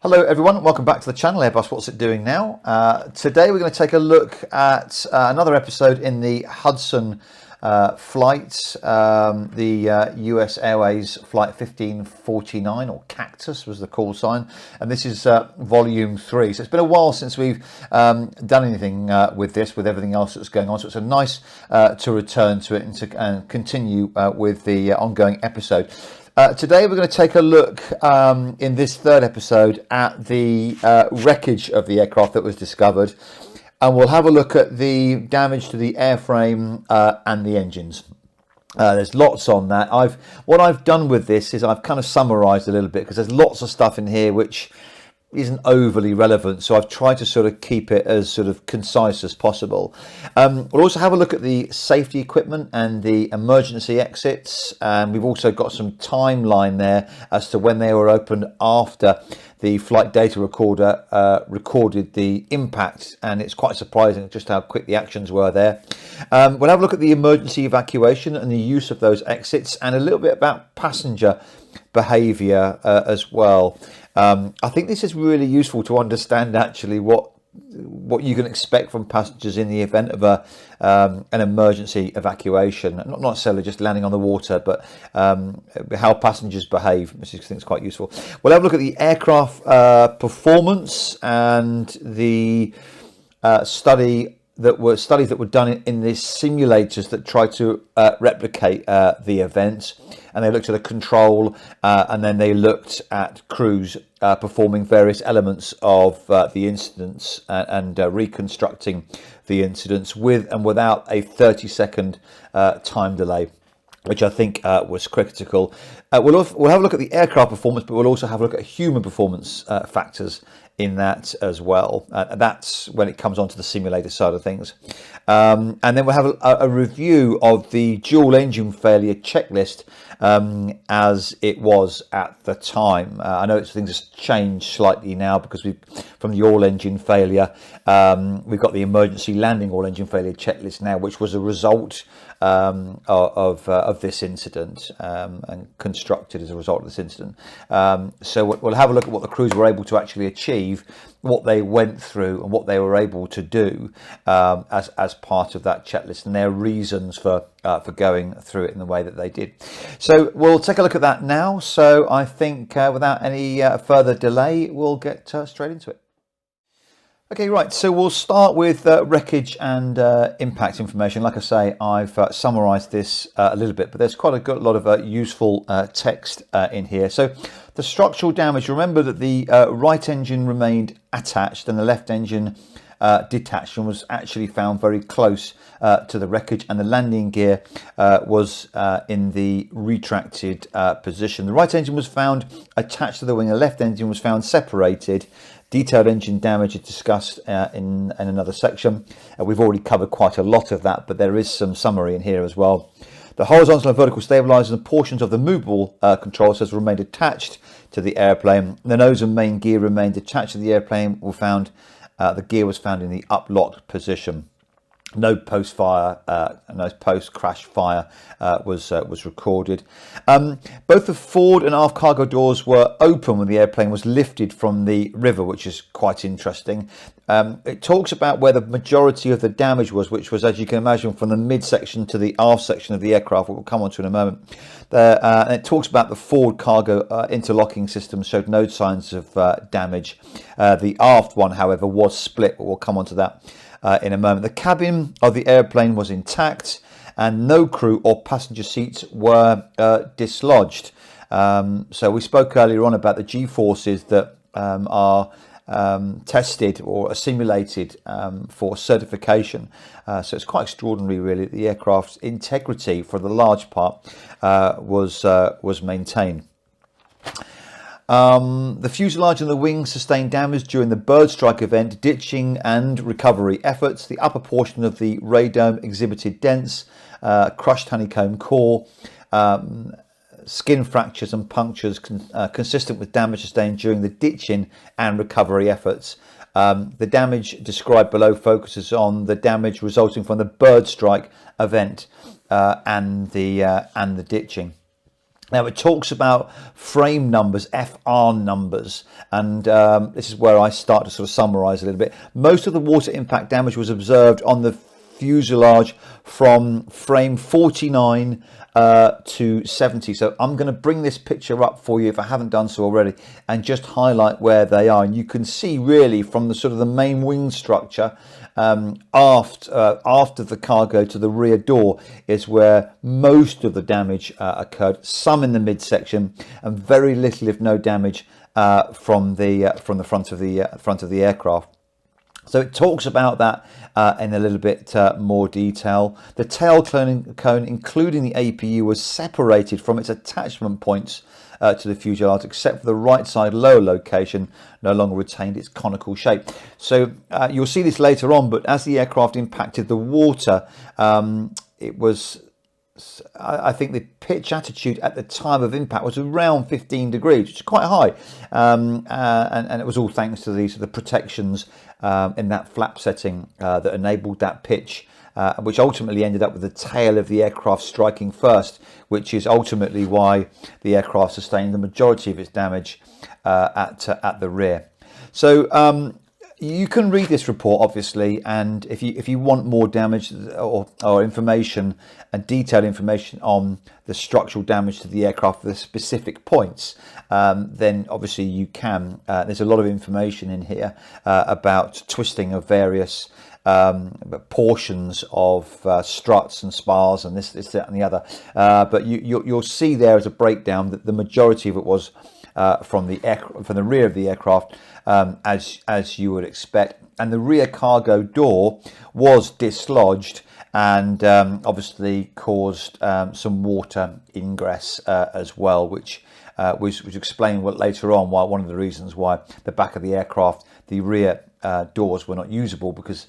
Hello everyone, welcome back to the channel Airbus What's It Doing Now. Today we're going to take a look at another episode in the Hudson flight, the US Airways flight 1549, or Cactus was the call sign, and this is volume 3. So it's been a while since we've done anything with this, with everything else that's going on, so it's a nice to return to it and to continue with the ongoing episode. Today we're going to take a look in this third episode at the wreckage of the aircraft that was discovered, and we'll have a look at the damage to the airframe and the engines. There's lots on that. What I've done with this is I've kind of summarised a little bit because there's lots of stuff in here which isn't overly relevant, so I've tried to sort of keep it as sort of concise as possible. We'll also have a look at the safety equipment and the emergency exits, and we've also got some timeline there as to when they were opened after the flight data recorder recorded the impact, and it's quite surprising just how quick the actions were there. We'll have a look at the emergency evacuation and the use of those exits, and a little bit about passenger behaviour as well. I think this is really useful to understand actually what you can expect from passengers in the event of an emergency evacuation, not necessarily just landing on the water, but how passengers behave, which I think is quite useful. We'll have a look at the aircraft performance and the studies that were done in these simulators that try to replicate the events, and they looked at the control and then they looked at crews performing various elements of the incidents and reconstructing the incidents with and without a 30-second time delay, which I think was critical. We'll have a look at the aircraft performance, but we'll also have a look at human performance factors in that as well. That's when it comes onto the simulator side of things. And then we'll have a review of the dual engine failure checklist as it was at the time. I know things have changed slightly now because from the all engine failure, we've got the emergency landing all engine failure checklist now, which was a result of this incident and constructed as a result of this incident. So we'll have a look at what the crews were able to actually achieve, what they went through and what they were able to do as part of that checklist, and their reasons for going through it in the way that they did. So we'll take a look at that now. So I think without any further delay, we'll get straight into it. Okay, right, so we'll start with wreckage and impact information. Like I say, I've summarised this a little bit, but there's quite a lot of useful text in here. So the structural damage, remember that the right engine remained attached and the left engine detached and was actually found very close to the wreckage, and the landing gear was in the retracted position. The right engine was found attached to the wing, the left engine was found separated. Detailed engine damage is discussed in another section. We've already covered quite a lot of that, but there is some summary in here as well. The horizontal and vertical stabilizers and portions of the movable control systems remained attached to the airplane. The nose and main gear remained attached to the airplane. The gear was found in the up-locked position. No post-fire, no post-crash fire was recorded. Both the forward and aft cargo doors were open when the airplane was lifted from the river, which is quite interesting. It talks about where the majority of the damage was, which was, as you can imagine, from the midsection to the aft section of the aircraft, what we'll come on to in a moment. And it talks about the forward cargo interlocking system showed no signs of damage. The aft one, however, was split, but we'll come on to that in a moment. The cabin of the airplane was intact and no crew or passenger seats were dislodged. So we spoke earlier on about the G-forces that are tested or are simulated for certification. So it's quite extraordinary really. The aircraft's integrity for the large part was maintained. The fuselage and the wings sustained damage during the bird strike event, ditching and recovery efforts. The upper portion of the radome exhibited dents, crushed honeycomb core, skin fractures and punctures consistent with damage sustained during the ditching and recovery efforts. The damage described below focuses on the damage resulting from the bird strike event and the ditching. Now it talks about frame numbers, FR numbers, and this is where I start to sort of summarise a little bit. Most of the water impact damage was observed on the fuselage from frame 49 to 70. So I'm going to bring this picture up for you if I haven't done so already, and just highlight where they are. And you can see really from the sort of the main wing structure after the cargo to the rear door is where most of the damage occurred. Some in the midsection, and very little, if no, damage from the front of the aircraft. So it talks about that in a little bit more detail. The tail cone, including the APU, was separated from its attachment points to the fuselage, except for the right side lower location no longer retained its conical shape. So you'll see this later on, but as the aircraft impacted the water, it was, I think the pitch attitude at the time of impact was around 15 degrees, which is quite high, and it was all thanks to the protections in that flap setting that enabled that pitch, which ultimately ended up with the tail of the aircraft striking first, which is ultimately why the aircraft sustained the majority of its damage at the rear. So you can read this report, obviously, and if you want more damage or information and detailed information on the structural damage to the aircraft for the specific points, then obviously you can. There's a lot of information in here about twisting of various portions of struts and spars and this, that, and the other. But you'll see there as a breakdown that the majority of it was from the rear of the aircraft, as you would expect, and the rear cargo door was dislodged and obviously caused some water ingress as well, which was explained later on why one of the reasons why the back of the aircraft, the rear doors, were not usable, because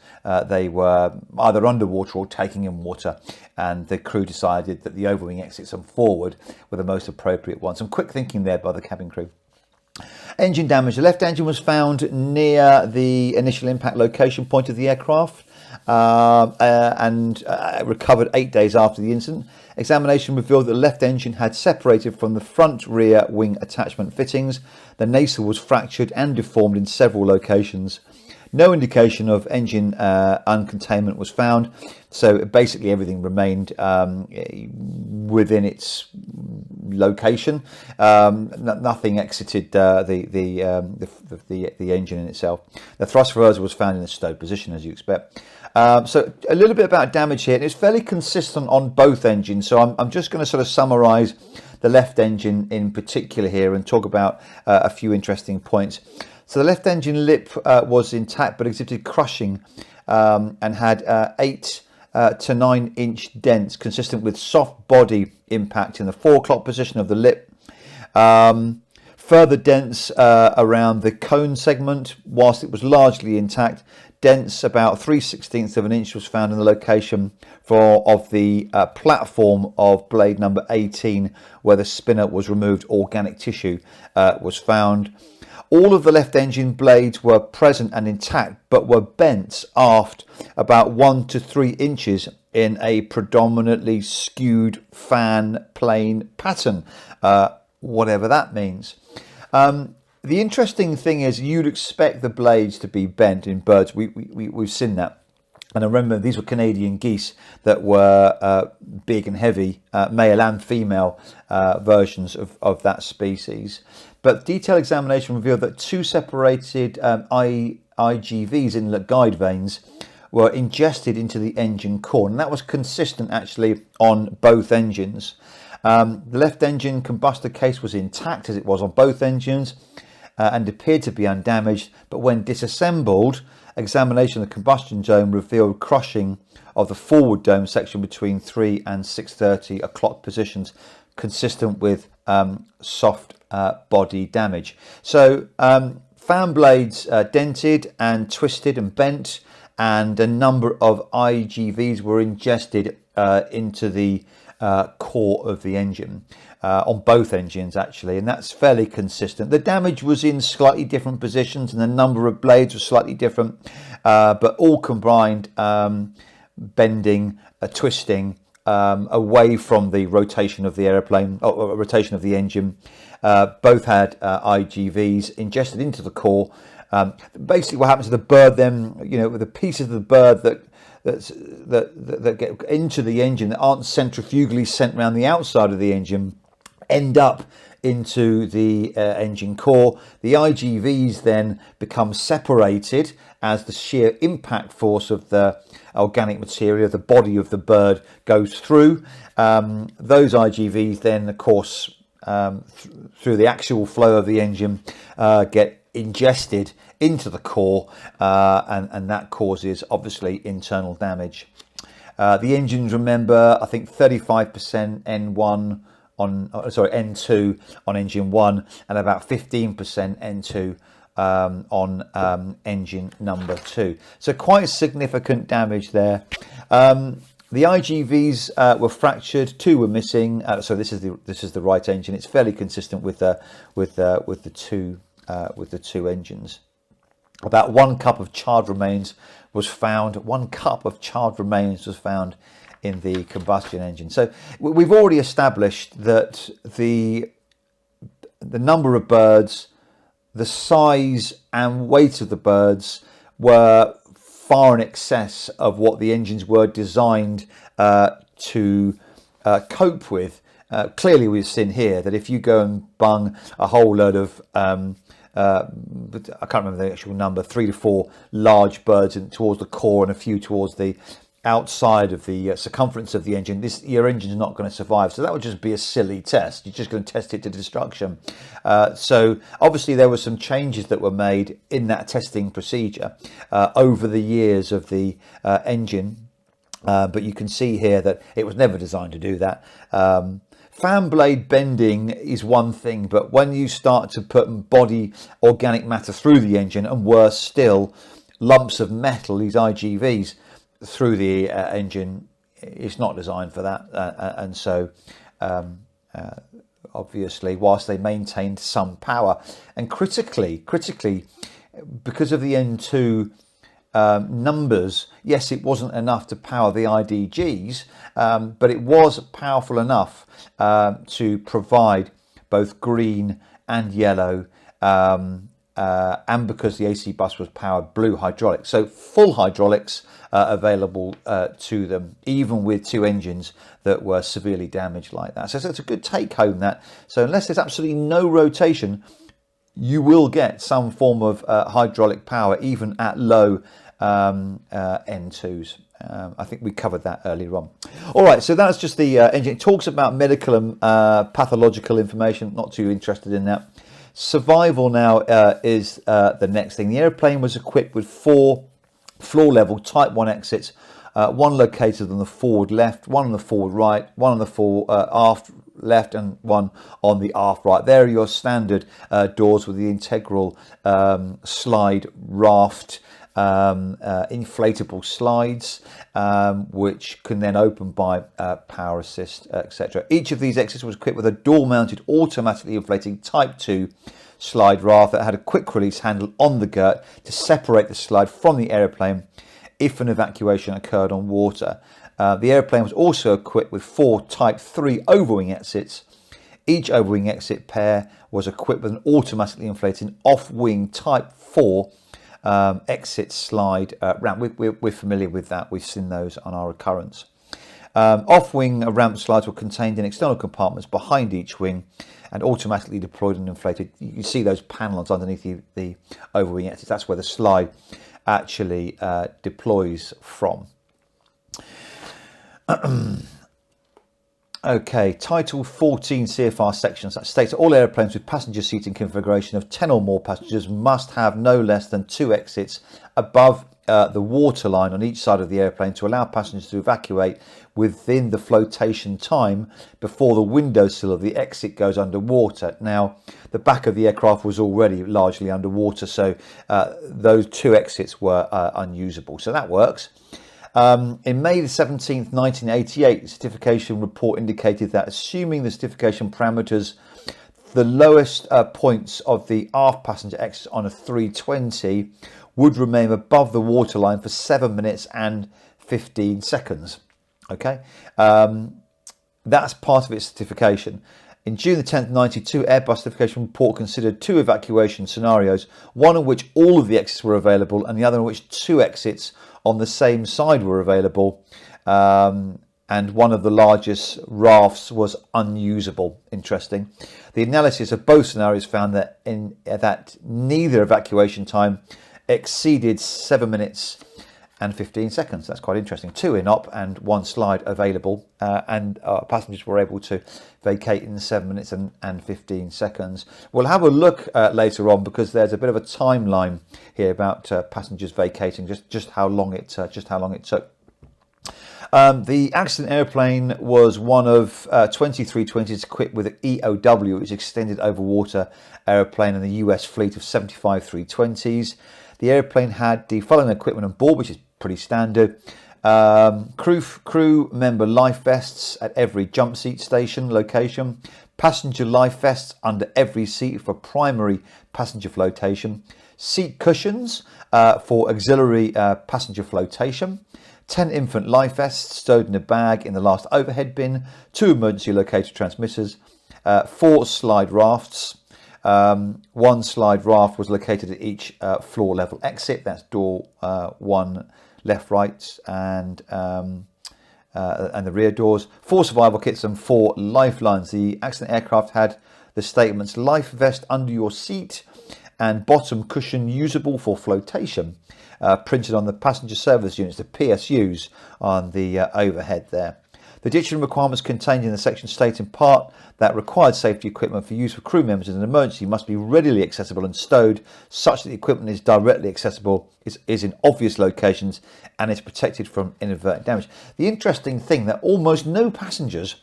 they were either underwater or taking in water, and the crew decided that the overwing exits and forward were the most appropriate ones. Some quick thinking there by the cabin crew. Engine damage. The left engine was found near the initial impact location point of the aircraft and recovered 8 days after the incident. Examination revealed that the left engine had separated from the front rear wing attachment fittings. The nacelle was fractured and deformed in several locations. No indication of engine uncontainment was found, so basically everything remained within its location. Nothing exited the engine in itself. The thrust reverser was found in a stowed position, as you expect. So a little bit about damage here, and it's fairly consistent on both engines. So I'm just going to sort of summarise the left engine in particular here and talk about a few interesting points. So the left engine lip was intact but exhibited crushing and had 8 to 9 inch dents consistent with soft body impact in the 4 o'clock position of the lip. Further dents around the cone segment, whilst it was largely intact. Dents about 3/16 of an inch was found in the location of the platform of blade number 18, where the spinner was removed. Organic tissue was found. All of the left engine blades were present and intact, but were bent aft about 1 to 3 inches in a predominantly skewed fan plane pattern, whatever that means. The interesting thing is you'd expect the blades to be bent in birds. We've seen that. And I remember these were Canadian geese that were big and heavy, male and female versions of that species. But detailed examination revealed that 2 separated IGVs, inlet guide vanes, were ingested into the engine core. And that was consistent actually on both engines. The left engine combustor case was intact as it was on both engines and appeared to be undamaged. But when disassembled, examination of the combustion dome revealed crushing of the forward dome section between 3 and 6:30 o'clock positions, consistent with soft body damage. So fan blades dented and twisted and bent, and a number of IGVs were ingested into the core of the engine, on both engines actually, and that's fairly consistent. The damage was in slightly different positions and the number of blades was slightly different, but all combined bending, twisting away from the rotation of the aeroplane, or rotation of the engine. Both had IGVs ingested into the core. Basically, what happens to the bird then, with the pieces of the bird that get into the engine that aren't centrifugally sent around the outside of the engine end up into the engine core. The IGVs then become separated as the sheer impact force of the organic material, the body of the bird, goes through. Those IGVs then, of course, through the actual flow of the engine, get ingested into the core, and that causes obviously internal damage. The engines, remember, I think 35% N2 on engine 1 and about 15% N2 on engine number 2. So quite significant damage there. The IGVs were fractured, 2 were missing. So this is the right engine. It's fairly consistent with the two engines. About 1 cup of charred remains was found. 1 cup of charred remains was found in the combustion engine. So we've already established that the number of birds, the size and weight of the birds were far in excess of what the engines were designed to cope with. Clearly, we've seen here that if you go and bung a whole load of I can't remember the actual number, 3 to 4 large birds towards the core and a few towards the outside of the circumference of the engine, your engine's not going to survive. So that would just be a silly test. You're just going to test it to destruction. So obviously there were some changes that were made in that testing procedure over the years of the engine, but you can see here that it was never designed to do that. Fan blade bending is one thing, but when you start to put body organic matter through the engine, and worse still, lumps of metal, these IGVs, through the engine, it's not designed for that. And so obviously, whilst they maintained some power, and critically, because of the N2 numbers, yes, it wasn't enough to power the IDGs, but it was powerful enough to provide both green and yellow, and because the AC bus was powered, blue hydraulics. So full hydraulics available to them, even with 2 engines that were severely damaged like that. So it's a good take home, that. So unless there's absolutely no rotation, you will get some form of hydraulic power even at low N2s. I think we covered that earlier on. All right, so that's just the engine. It talks about medical and pathological information. Not too interested in that. Survival now is the next thing. The airplane was equipped with 4 floor-level Type 1 exits, 1 located on the forward left, 1 on the forward right, 1 on the aft left, and 1 on the aft right. There are your standard doors with the integral slide raft, inflatable slides, which can then open by power assist, etc. Each of these exits was equipped with a door-mounted, automatically inflating Type 2 slide raft that had a quick release handle on the girt to separate the slide from the aeroplane if an evacuation occurred on water. The airplane was also equipped with 4 Type 3 overwing exits. Each overwing exit pair was equipped with an automatically inflating off-wing Type 4 exit slide ramp. We're familiar with that. We've seen those on our occurrence. Off-wing ramp slides were contained in external compartments behind each wing and automatically deployed and inflated. You can see those panels underneath the overwing exits. That's where the slide actually deploys from. Okay, Title 14 CFR sections that states that all airplanes with passenger seating configuration of 10 or more passengers must have no less than 2 exits above the waterline on each side of the airplane to allow passengers to evacuate within the flotation time before the windowsill of the exit goes underwater. Now, the back of the aircraft was already largely underwater, so those 2 exits were unusable. So that works. In May the 17th, 1988, the certification report indicated that, assuming the certification parameters, the lowest points of the aft passenger exits on a 320 would remain above the waterline for 7 minutes and 15 seconds. Okay, that's part of its certification. In June the 10th, 92, Airbus certification report considered 2 evacuation scenarios, one in which all of the exits were available and the other in which 2 exits on the same side were available. And one of the largest rafts was unusable. Interesting. The analysis of both scenarios found that that neither evacuation time exceeded 7 minutes and 15 seconds. That's quite interesting. 2 in-op and 1 slide available, and passengers were able to vacate in 7 minutes and 15 seconds. We'll have a look later on, because there's a bit of a timeline here about passengers vacating, just how long it took. The accident airplane was one of 23 320s equipped with an EOW, which is extended over water airplane, in the US fleet of 75 320s. The airplane had the following equipment on board, which is pretty standard. Crew member life vests at every jump seat station location. Passenger life vests under every seat for primary passenger flotation. Seat cushions for auxiliary passenger flotation. 10 infant life vests stowed in a bag in the last overhead bin. 2 emergency locator transmitters. 4 slide rafts. 1 slide raft was located at each floor level exit. That's door 1, left, right, and the rear doors. 4 survival kits and 4 lifelines. The accident aircraft had the statements: life vest under your seat and bottom cushion usable for flotation, printed on the passenger service units, the PSUs, on the overhead there. The dictionary requirements contained in the section state in part that required safety equipment for use for crew members in an emergency must be readily accessible and stowed such that the equipment is directly accessible, is in obvious locations, and is protected from inadvertent damage. The interesting thing that almost no passengers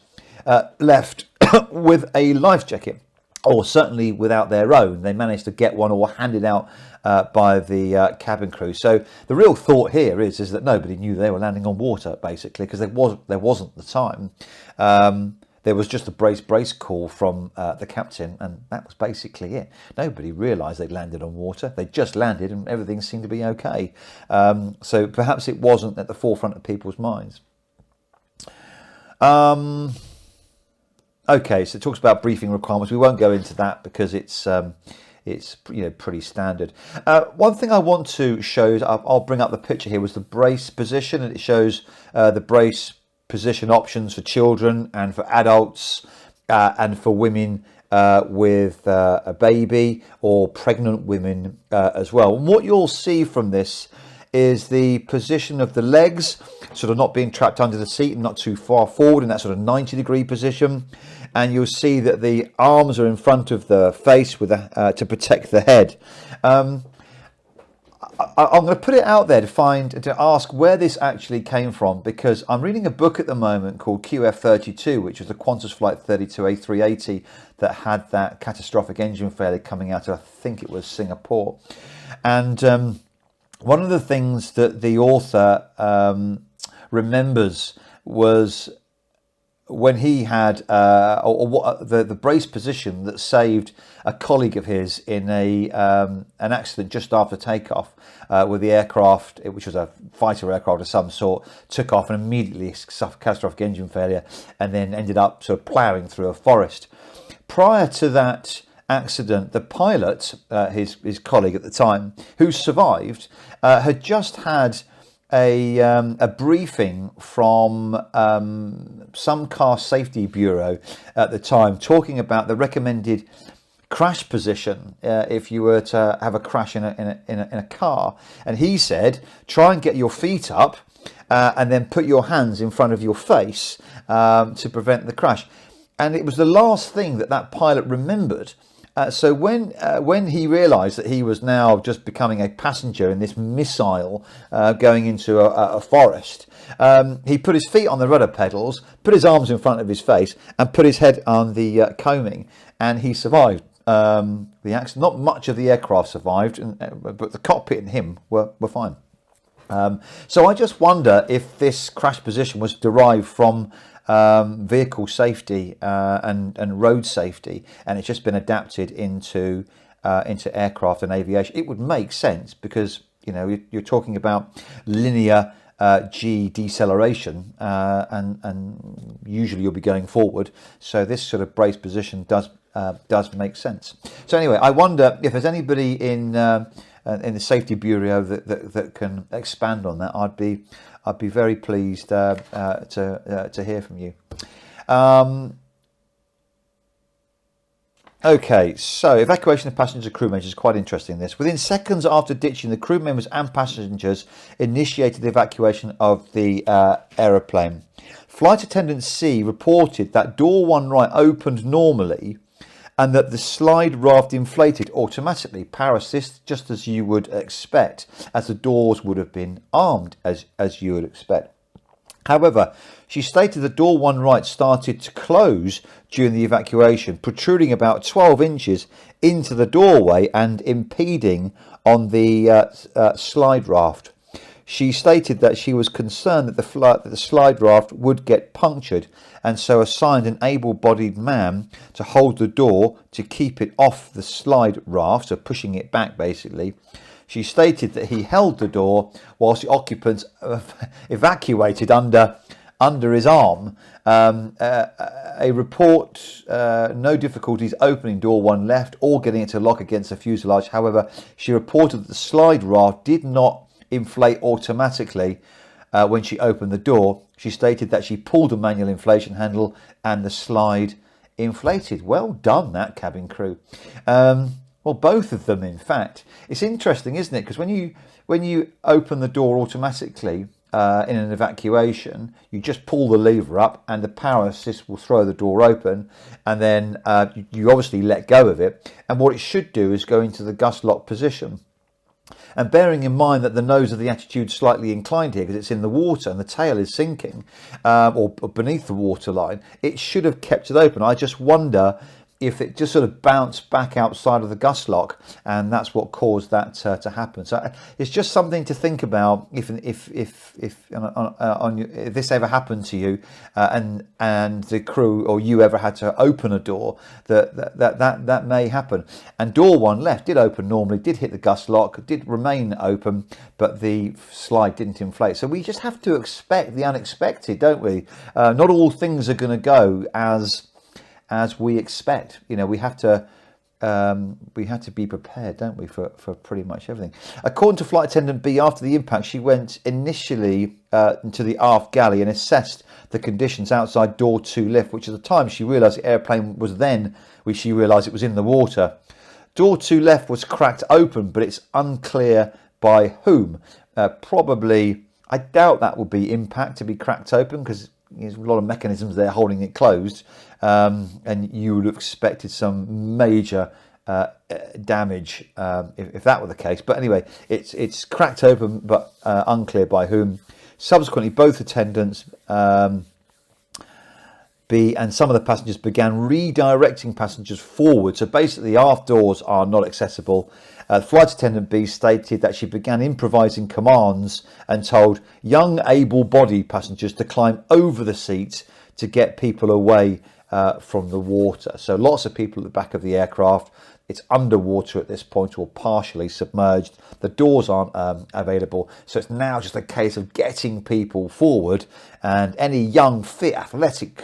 left with a life jacket, or certainly without their own. They managed to get one or handed out by the cabin crew. So the real thought here is that nobody knew they were landing on water, basically, because there wasn't the time. There was just a brace call from the captain, and that was basically it. Nobody realised they'd landed on water. They just landed and everything seemed to be okay. So perhaps it wasn't at the forefront of people's minds. Okay, so it talks about briefing requirements. We won't go into that because it's pretty standard. One thing I want to show is, I'll bring up the picture here, was the brace position, and it shows the brace position options for children and for adults and for women with a baby, or pregnant women as well. And what you'll see from this is the position of the legs, sort of not being trapped under the seat and not too far forward in that sort of 90-degree position. And you'll see that the arms are in front of the face with to protect the head. I'm going to put it out there to ask where this actually came from, because I'm reading a book at the moment called QF32, which was the Qantas Flight 32 A380 that had that catastrophic engine failure coming out of, I think it was Singapore. And one of the things that the author remembers was when he had the brace position that saved a colleague of his in an accident just after takeoff, with the aircraft, which was a fighter aircraft of some sort, took off and immediately suffered catastrophic engine failure, and then ended up sort of ploughing through a forest. Prior to that accident, the pilot, his colleague at the time, who survived, had just had a briefing from some car safety bureau at the time, talking about the recommended crash position if you were to have a crash in a car. And he said, try and get your feet up and then put your hands in front of your face to prevent the crash. And it was the last thing that pilot remembered. So when he realised that he was now just becoming a passenger in this missile going into a forest, he put his feet on the rudder pedals, put his arms in front of his face, and put his head on the coaming, and he survived the accident. Not much of the aircraft survived, but the cockpit and him were fine. So I just wonder if this crash position was derived from vehicle safety and road safety, and it's just been adapted into aircraft and aviation. It would make sense, because you're talking about linear G deceleration, and usually you'll be going forward. So this sort of brace position does make sense. So anyway, I wonder if there's anybody in the safety bureau that can expand on that. I'd be very pleased to hear from you. Okay, so evacuation of passengers and crew members is quite interesting. This within seconds after ditching, the crew members and passengers initiated the evacuation of the aeroplane. Flight attendant C reported that door 1 right opened normally and that the slide raft inflated automatically, power assist, just as you would expect, as the doors would have been armed as you would expect. However, she stated that door 1 right started to close during the evacuation, protruding about 12 inches into the doorway and impeding on the slide raft. She stated that she was concerned that the slide raft would get punctured, and so assigned an able-bodied man to hold the door to keep it off the slide raft, so pushing it back basically. She stated that he held the door whilst the occupants evacuated under his arm. A report, no difficulties opening door 1 left or getting it to lock against the fuselage. However, she reported that the slide raft did not inflate automatically when she opened the door. She stated that she pulled a manual inflation handle and the slide inflated. Well done, that cabin crew. Well, both of them, in fact. It's interesting, isn't it? Because when you open the door automatically in an evacuation, you just pull the lever up and the power assist will throw the door open, and then you obviously let go of it. And what it should do is go into the gust lock position. And bearing in mind that the nose of the attitude is slightly inclined here because it's in the water and the tail is sinking or beneath the waterline, it should have kept it open. I just wonder if it just sort of bounced back outside of the gust lock, and that's what caused that to happen. So it's just something to think about if this ever happened to you, and the crew or you ever had to open a door, that may happen. And door 1 left did open normally, did hit the gust lock, did remain open, but the slide didn't inflate. So we just have to expect the unexpected, don't we? Not all things are going to go as we expect. You know, we have to be prepared, don't we, for pretty much everything. According to flight attendant B, after the impact, she went initially into the aft galley and assessed the conditions outside door 2 lift, which at the time she realised the airplane was then, which she realised it was in the water. Door 2 left was cracked open, but it's unclear by whom. Probably, I doubt that would be impact to be cracked open, because there's a lot of mechanisms there holding it closed, and you would have expected some major damage if that were the case. But anyway, it's cracked open, but unclear by whom. Subsequently, both attendants B and some of the passengers began redirecting passengers forward. So basically, the aft doors are not accessible. Flight attendant B stated that she began improvising commands and told young able-bodied passengers to climb over the seats to get people away from the water. So lots of people at the back of the aircraft. It's underwater at this point, or partially submerged. The doors aren't available, so it's now just a case of getting people forward, and any young, fit, athletic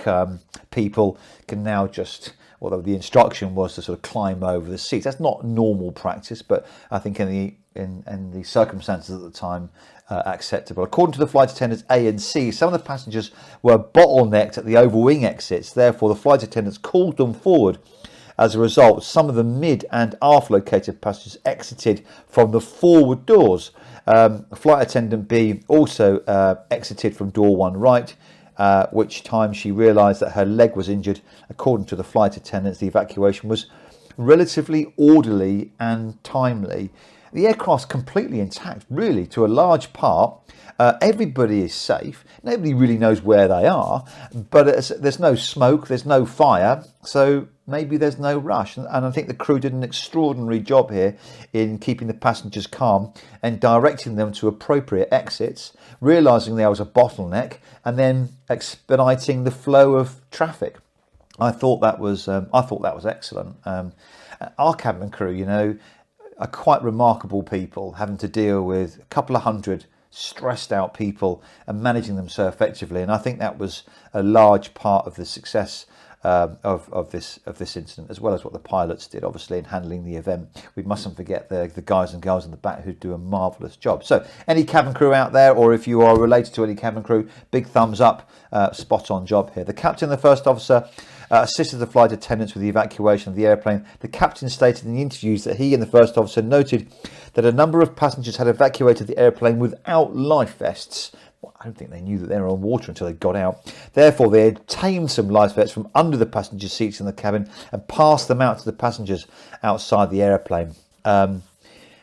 people can now just, although the instruction was to sort of climb over the seats. That's not normal practice, but I think in the circumstances at the time, acceptable. According to the flight attendants A and C, some of the passengers were bottlenecked at the overwing exits. Therefore, the flight attendants called them forward. As a result, some of the mid and aft located passengers exited from the forward doors. Flight attendant B also exited from door 1 right, which time she realised that her leg was injured. According to the flight attendants, the evacuation was relatively orderly and timely. The aircraft's completely intact, really, to a large part. Everybody is safe. Nobody really knows where they are, but there's no smoke, there's no fire, so maybe there's no rush. And I think the crew did an extraordinary job here in keeping the passengers calm and directing them to appropriate exits, realising there was a bottleneck, and then expediting the flow of traffic. I thought that was excellent. Our cabin crew, you know, are quite remarkable people, having to deal with a couple of hundred stressed out people and managing them so effectively. And I think that was a large part of the success of this incident, as well as what the pilots did, obviously, in handling the event. We mustn't forget the guys and girls in the back who do a marvellous job. So any cabin crew out there, or if you are related to any cabin crew, big thumbs up, spot on job here. The captain and the first officer assisted the flight attendants with the evacuation of the airplane. The captain stated in the interviews that he and the first officer noted that a number of passengers had evacuated the airplane without life vests. Well, I don't think they knew that they were on water until they got out. Therefore, they obtained some life vests from under the passenger seats in the cabin and passed them out to the passengers outside the airplane.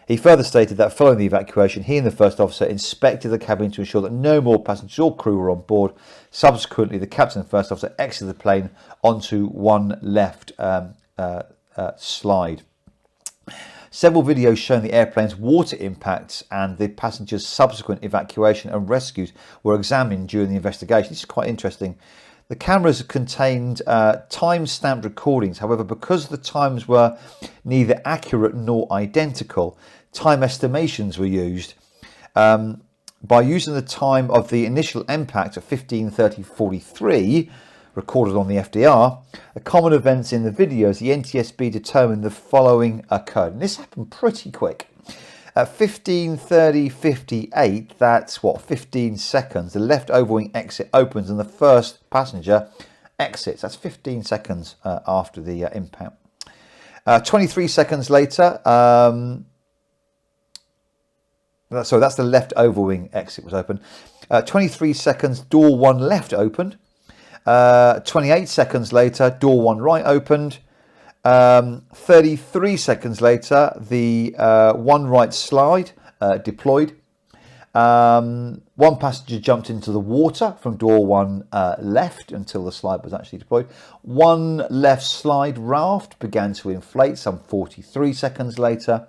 He further stated that following the evacuation, he and the first officer inspected the cabin to ensure that no more passengers or crew were on board. Subsequently, the captain and first officer exited the plane onto one left slide. Several videos showing the airplane's water impacts and the passengers' subsequent evacuation and rescues were examined during the investigation. This is quite interesting. The cameras contained time-stamped recordings. However, because the times were neither accurate nor identical, time estimations were used. By using the time of the initial impact at 15:30:43, recorded on the FDR, the common events in the videos, the NTSB determined the following occurred. And this happened pretty quick. At 15:30:58, that's what, 15 seconds, the left overwing exit opens and the first passenger exits. That's 15 seconds after the impact. 23 seconds later, so that's the left overwing exit was open. 23 seconds, door one left opened. 28 seconds later, door one right opened. 33 seconds later, the one right slide deployed. One passenger jumped into the water from door one left until the slide was actually deployed. One left slide raft began to inflate some 43 seconds later.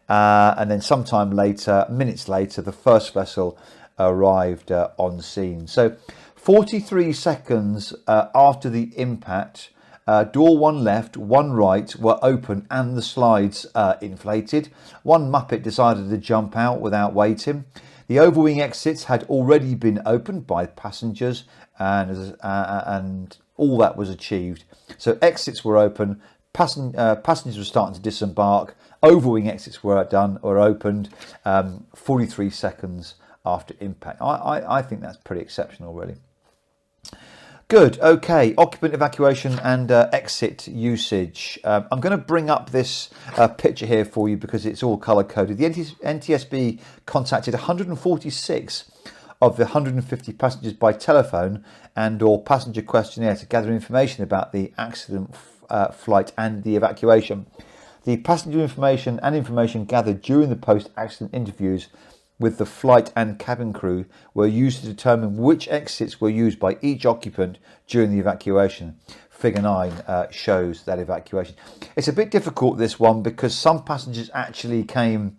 And then sometime later, minutes later, the first vessel arrived on scene. So 43 seconds after the impact, door one left, one right were open and the slides inflated. One Muppet decided to jump out without waiting. The overwing exits had already been opened by passengers and all that was achieved. So exits were open, passengers were starting to disembark, overwing exits were opened 43 seconds after impact. I think that's pretty exceptional, really. Good. Okay. Occupant evacuation and exit usage. I'm going to bring up this picture here for you because it's all color coded. The NTSB contacted 146 of the 150 passengers by telephone and or passenger questionnaire to gather information about the accident flight and the evacuation. The passenger information and information gathered during the post-accident interviews with the flight and cabin crew were used to determine which exits were used by each occupant during the evacuation. Figure 9 shows that evacuation. It's a bit difficult, this one, because some passengers actually came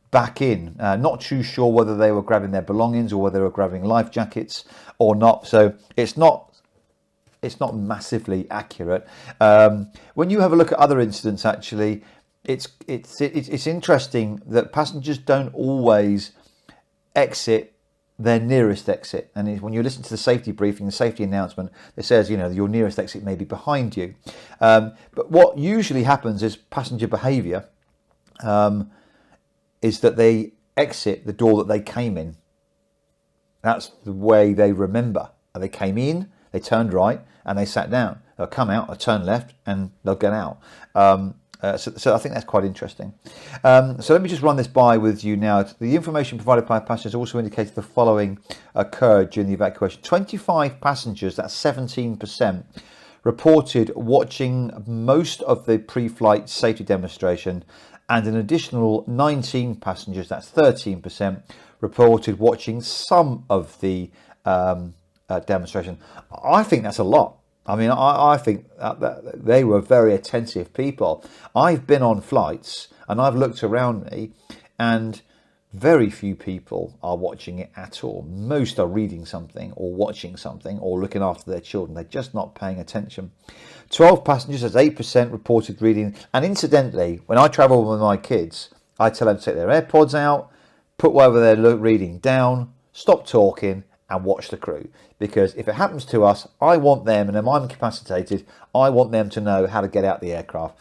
back in, not too sure whether they were grabbing their belongings or whether they were grabbing life jackets or not. So it's not massively accurate. When you have a look at other incidents, actually, it's interesting that passengers don't always exit their nearest exit. And when you listen to the safety briefing, the safety announcement, it says, your nearest exit may be behind you. But what usually happens is passenger behaviour is that they exit the door that they came in. That's the way they remember. They came in, they turned right, and they sat down. They'll come out, they'll turn left, and they'll get out. So I think that's quite interesting. So let me just run this by with you now. The information provided by passengers also indicated the following occurred during the evacuation. 25 passengers, that's 17%, reported watching most of the pre-flight safety demonstration, and an additional 19 passengers, that's 13%, reported watching some of the demonstration. I think that's a lot. I mean, I think that they were very attentive people. I've been on flights and I've looked around me and very few people are watching it at all. Most are reading something or watching something or looking after their children. They're just not paying attention. 12 passengers, that's 8%, reported reading. And incidentally, when I travel with my kids, I tell them to take their AirPods out, put whatever they're reading down, stop talking, and watch the crew. Because if it happens to us, I want them, and if I'm incapacitated, I want them to know how to get out the aircraft.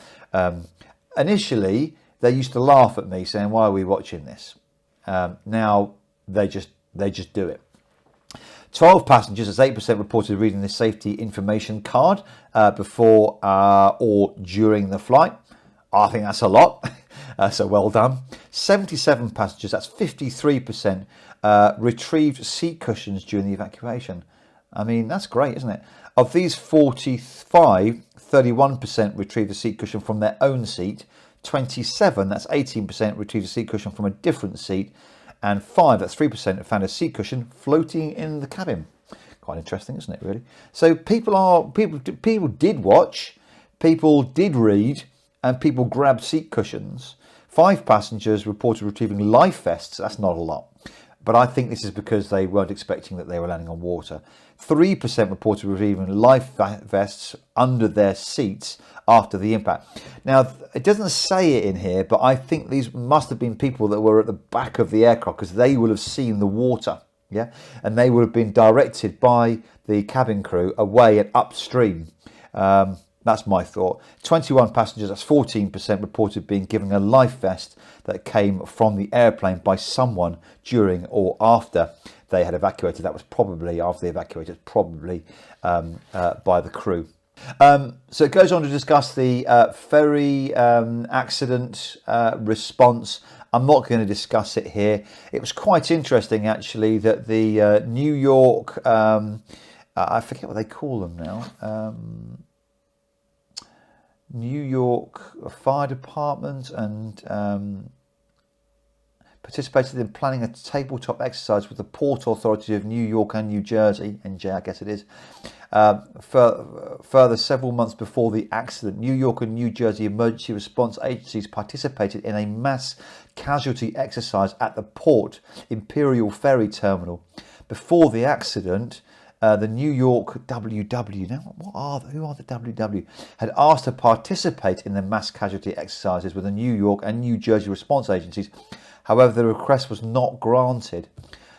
Initially, they used to laugh at me, saying, "Why are we watching this?" Now they just do it. 12 passengers, that's 8%, reported reading the safety information card before or during the flight. I think that's a lot, so well done. 77 passengers, that's 53%, retrieved seat cushions during the evacuation. I mean, that's great, isn't it? Of these 45, 31% retrieved a seat cushion from their own seat. 27, that's 18%, retrieved a seat cushion from a different seat. And 5, that's 3%, found a seat cushion floating in the cabin. Quite interesting, isn't it, really? So people did watch, people did read, and people grabbed seat cushions. 5 passengers reported retrieving life vests. That's not a lot. But I think this is because they weren't expecting that they were landing on water. 3% reported retrieving life vests under their seats after the impact. Now, it doesn't say it in here, but I think these must have been people that were at the back of the aircraft because they would have seen the water, yeah? And they would have been directed by the cabin crew away and upstream. That's my thought. 21 passengers, that's 14%, reported being given a life vest that came from the airplane by someone during or after they had evacuated. That was probably after they evacuated, probably by the crew. So it goes on to discuss the ferry accident response. I'm not going to discuss it here. It was quite interesting, actually, that the New York, I forget what they call them now, New York Fire Department, and participated in planning a tabletop exercise with the Port Authority of New York and New Jersey, NJ I guess it is. Further, several months before the accident, New York and New Jersey emergency response agencies participated in a mass casualty exercise at the Port Imperial Ferry Terminal. Before the accident, the New York WW, now who are the WW, had asked to participate in the mass casualty exercises with the New York and New Jersey response agencies. However, the request was not granted.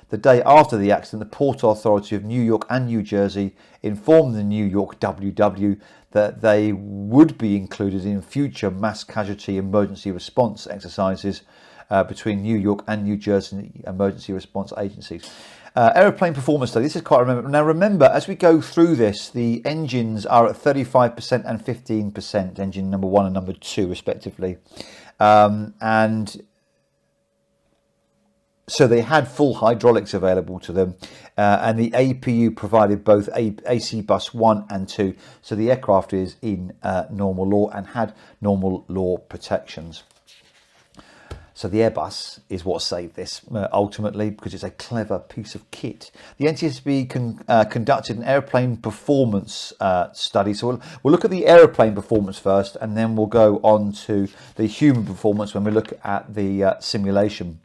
The day after the accident, the Port Authority of New York and New Jersey informed the New York WW that they would be included in future mass casualty emergency response exercises between New York and New Jersey emergency response agencies. Aeroplane performance study. This is quite remember. Now remember, as we go through this, the engines are at 35% and 15%, engine number 1 and number 2 respectively. And so they had full hydraulics available to them, and the APU provided both AC bus 1 and 2. So the aircraft is in normal law and had normal law protections. So the Airbus is what saved this ultimately, because it's a clever piece of kit. The NTSB conducted an airplane performance study. So we'll look at the airplane performance first, and then we'll go on to the human performance when we look at the simulation.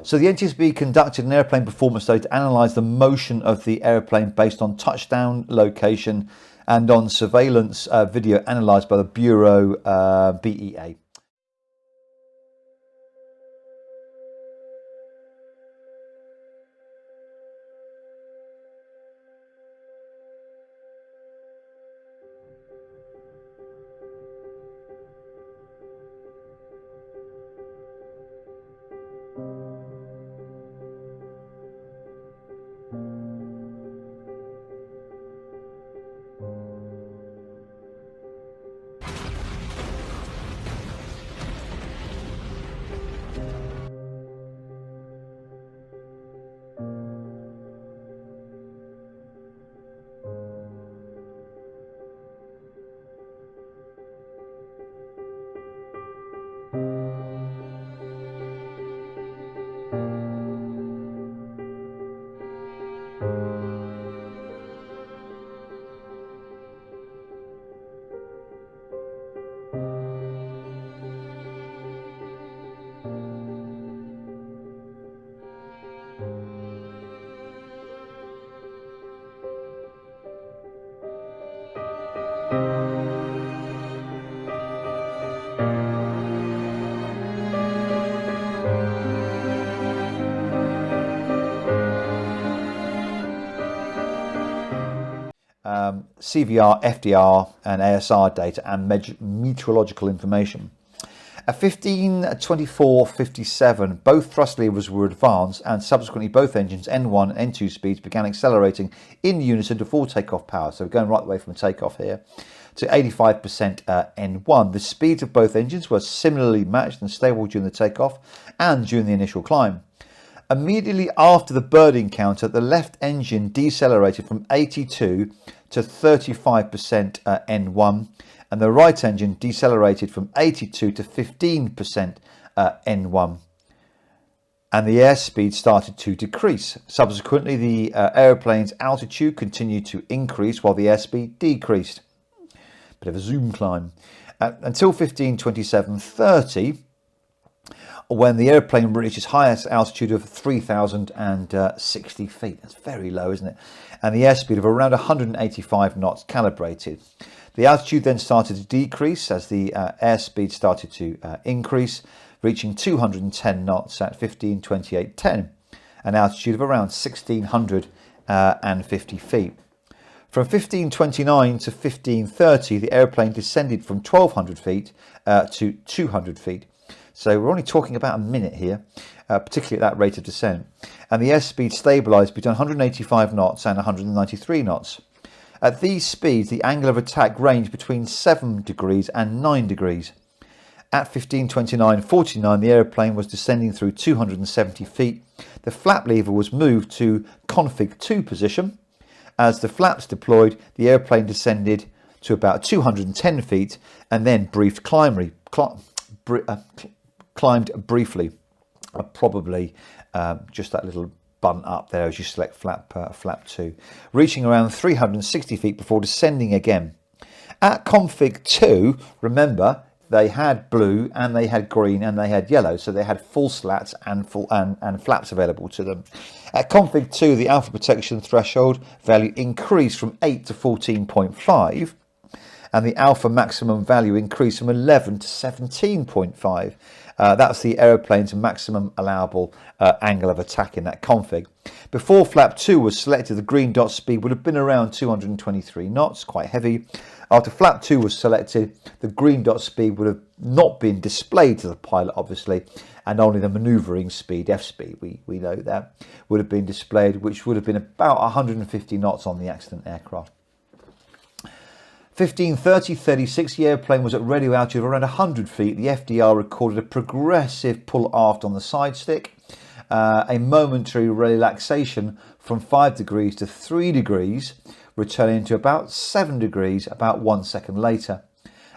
So the NTSB conducted an airplane performance study to analyse the motion of the airplane based on touchdown location and on surveillance video analysed by the Bureau BEA. CVR, FDR and ASR data and meteorological information. At 15:24:57, both thrust levers were advanced and subsequently both engines, N1 and N2 speeds, began accelerating in unison to full takeoff power. So we're going right the way from takeoff here to 85% N1. The speeds of both engines were similarly matched and stable during the takeoff and during the initial climb. Immediately after the bird encounter, the left engine decelerated from 82 to 35% N1, and the right engine decelerated from 82 to 15% N1. And the airspeed started to decrease. Subsequently, the aeroplane's altitude continued to increase while the airspeed decreased. Bit of a zoom climb. Until 15:27:30, when the airplane reached its highest altitude of 3,060 feet. That's very low, isn't it? And the airspeed of around 185 knots calibrated. The altitude then started to decrease as the airspeed started to increase, reaching 210 knots at 15:28:10, an altitude of around 1,650 feet. From 15:29 to 15:30, the airplane descended from 1,200 feet to 200 feet. So we're only talking about a minute here, particularly at that rate of descent. And the airspeed stabilised between 185 knots and 193 knots. At these speeds, the angle of attack ranged between 7 degrees and 9 degrees. At 15:29:49, the aeroplane was descending through 270 feet. The flap lever was moved to config 2 position. As the flaps deployed, the airplane descended to about 210 feet and then climbed briefly. Probably just that little bunt up there as you select flap 2, reaching around 360 feet before descending again. At config 2, remember, they had blue and they had green and they had yellow, so they had full slats and flaps available to them. At config 2, the alpha protection threshold value increased from 8 to 14.5, and the alpha maximum value increased from 11 to 17.5. That's the aeroplane's maximum allowable angle of attack in that config. Before flap 2 was selected, the green dot speed would have been around 223 knots, quite heavy. After flap 2 was selected, the green dot speed would have not been displayed to the pilot, obviously, and only the manoeuvring speed, F speed, we know that, would have been displayed, which would have been about 150 knots on the accident aircraft. 15:30:36, the airplane was at radio altitude of around 100 feet. The FDR recorded a progressive pull aft on the side stick, a momentary relaxation from 5 degrees to 3 degrees, returning to about 7 degrees about 1 second later.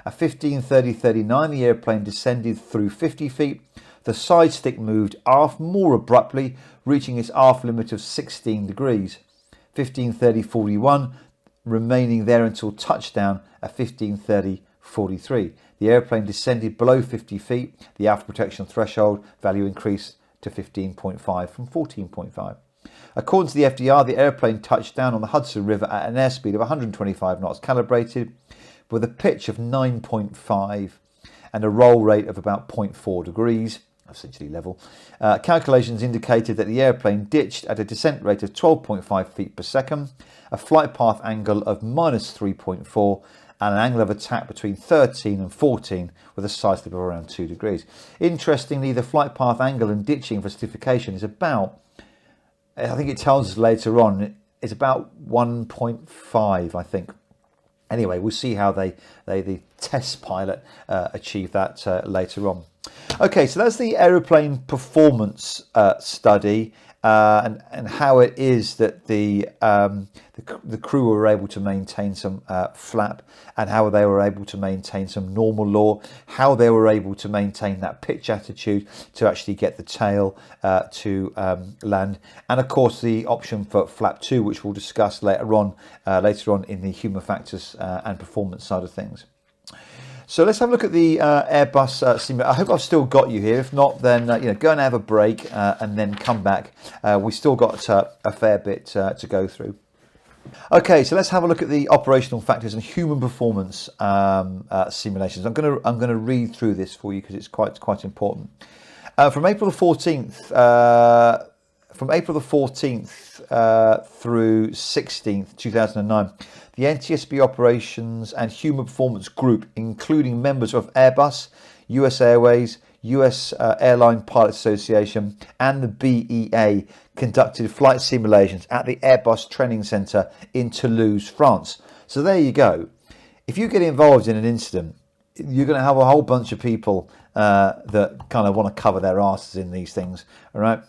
At 15:30:39, the airplane descended through 50 feet. The side stick moved aft more abruptly, reaching its aft limit of 16 degrees. 15:30:41, remaining there until touchdown at 15:30:43. The airplane descended below 50 feet. The alpha protection threshold value increased to 15.5 from 14.5. According to the FDR, the airplane touched down on the Hudson River at an airspeed of 125 knots calibrated, with a pitch of 9.5 and a roll rate of about 0.4 degrees, essentially level. Calculations indicated that the airplane ditched at a descent rate of 12.5 feet per second, a flight path angle of -3.4, and an angle of attack between 13 and 14 with a side slip of around 2 degrees. Interestingly, the flight path angle and ditching for certification is about, I think it tells us later on, it's about 1.5, I think. Anyway, we'll see how the test pilot achieve that later on. Okay, so that's the aeroplane performance study and how it is that the crew were able to maintain some flap, and how they were able to maintain some normal yaw, how they were able to maintain that pitch attitude to actually get the tail to land, and of course the option for flap 2, which we'll discuss later on in the human factors and performance side of things. So let's have a look at the Airbus simulator. I hope I've still got you here. If not, then go and have a break and then come back. We've still got a fair bit to go through. Okay, so let's have a look at the operational factors and human performance simulations. I'm going to read through this for you because it's quite important. From April the 14th, from April the 14th through 16th, 2009, the NTSB Operations and Human Performance Group, including members of Airbus, US Airways, US Airline Pilots Association and the BEA, conducted flight simulations at the Airbus Training Centre in Toulouse, France. So there you go. If you get involved in an incident, you're going to have a whole bunch of people that kind of want to cover their asses in these things. All right.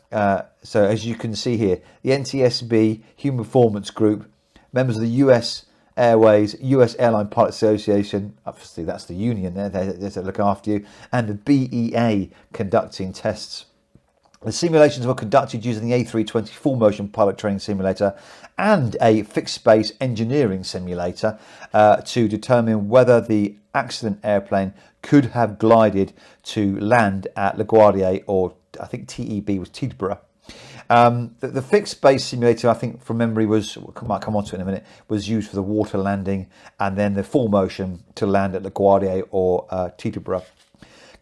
So as you can see here, the NTSB Human Performance Group, members of the US Airways, US Airline Pilot Association, obviously that's the union there, they look after you, and the BEA conducting tests. The simulations were conducted using the A320 full motion pilot training simulator and a fixed space engineering simulator to determine whether the accident airplane could have glided to land at LaGuardia, or I think TEB was Teterboro. The fixed space simulator, I think from memory, might come on to it in a minute, was used for the water landing, and then the full motion to land at LaGuardia or Teterboro.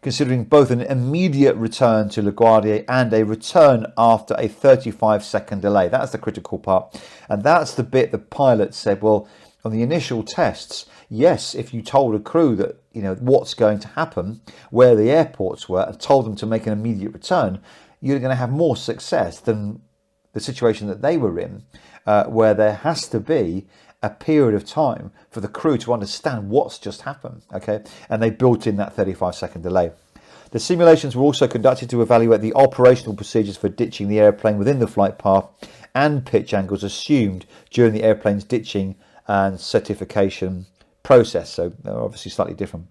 Considering both an immediate return to LaGuardia and a return after a 35-second delay. That's the critical part. And that's the bit the pilot said, well, on the initial tests, yes, if you told a crew that, you know, what's going to happen, where the airports were, and told them to make an immediate return, you're going to have more success than the situation that they were in, where there has to be a period of time for the crew to understand what's just happened, okay? And they built in that 35-second delay. The simulations were also conducted to evaluate the operational procedures for ditching the airplane within the flight path and pitch angles assumed during the airplane's ditching and certification process, so they're obviously slightly different.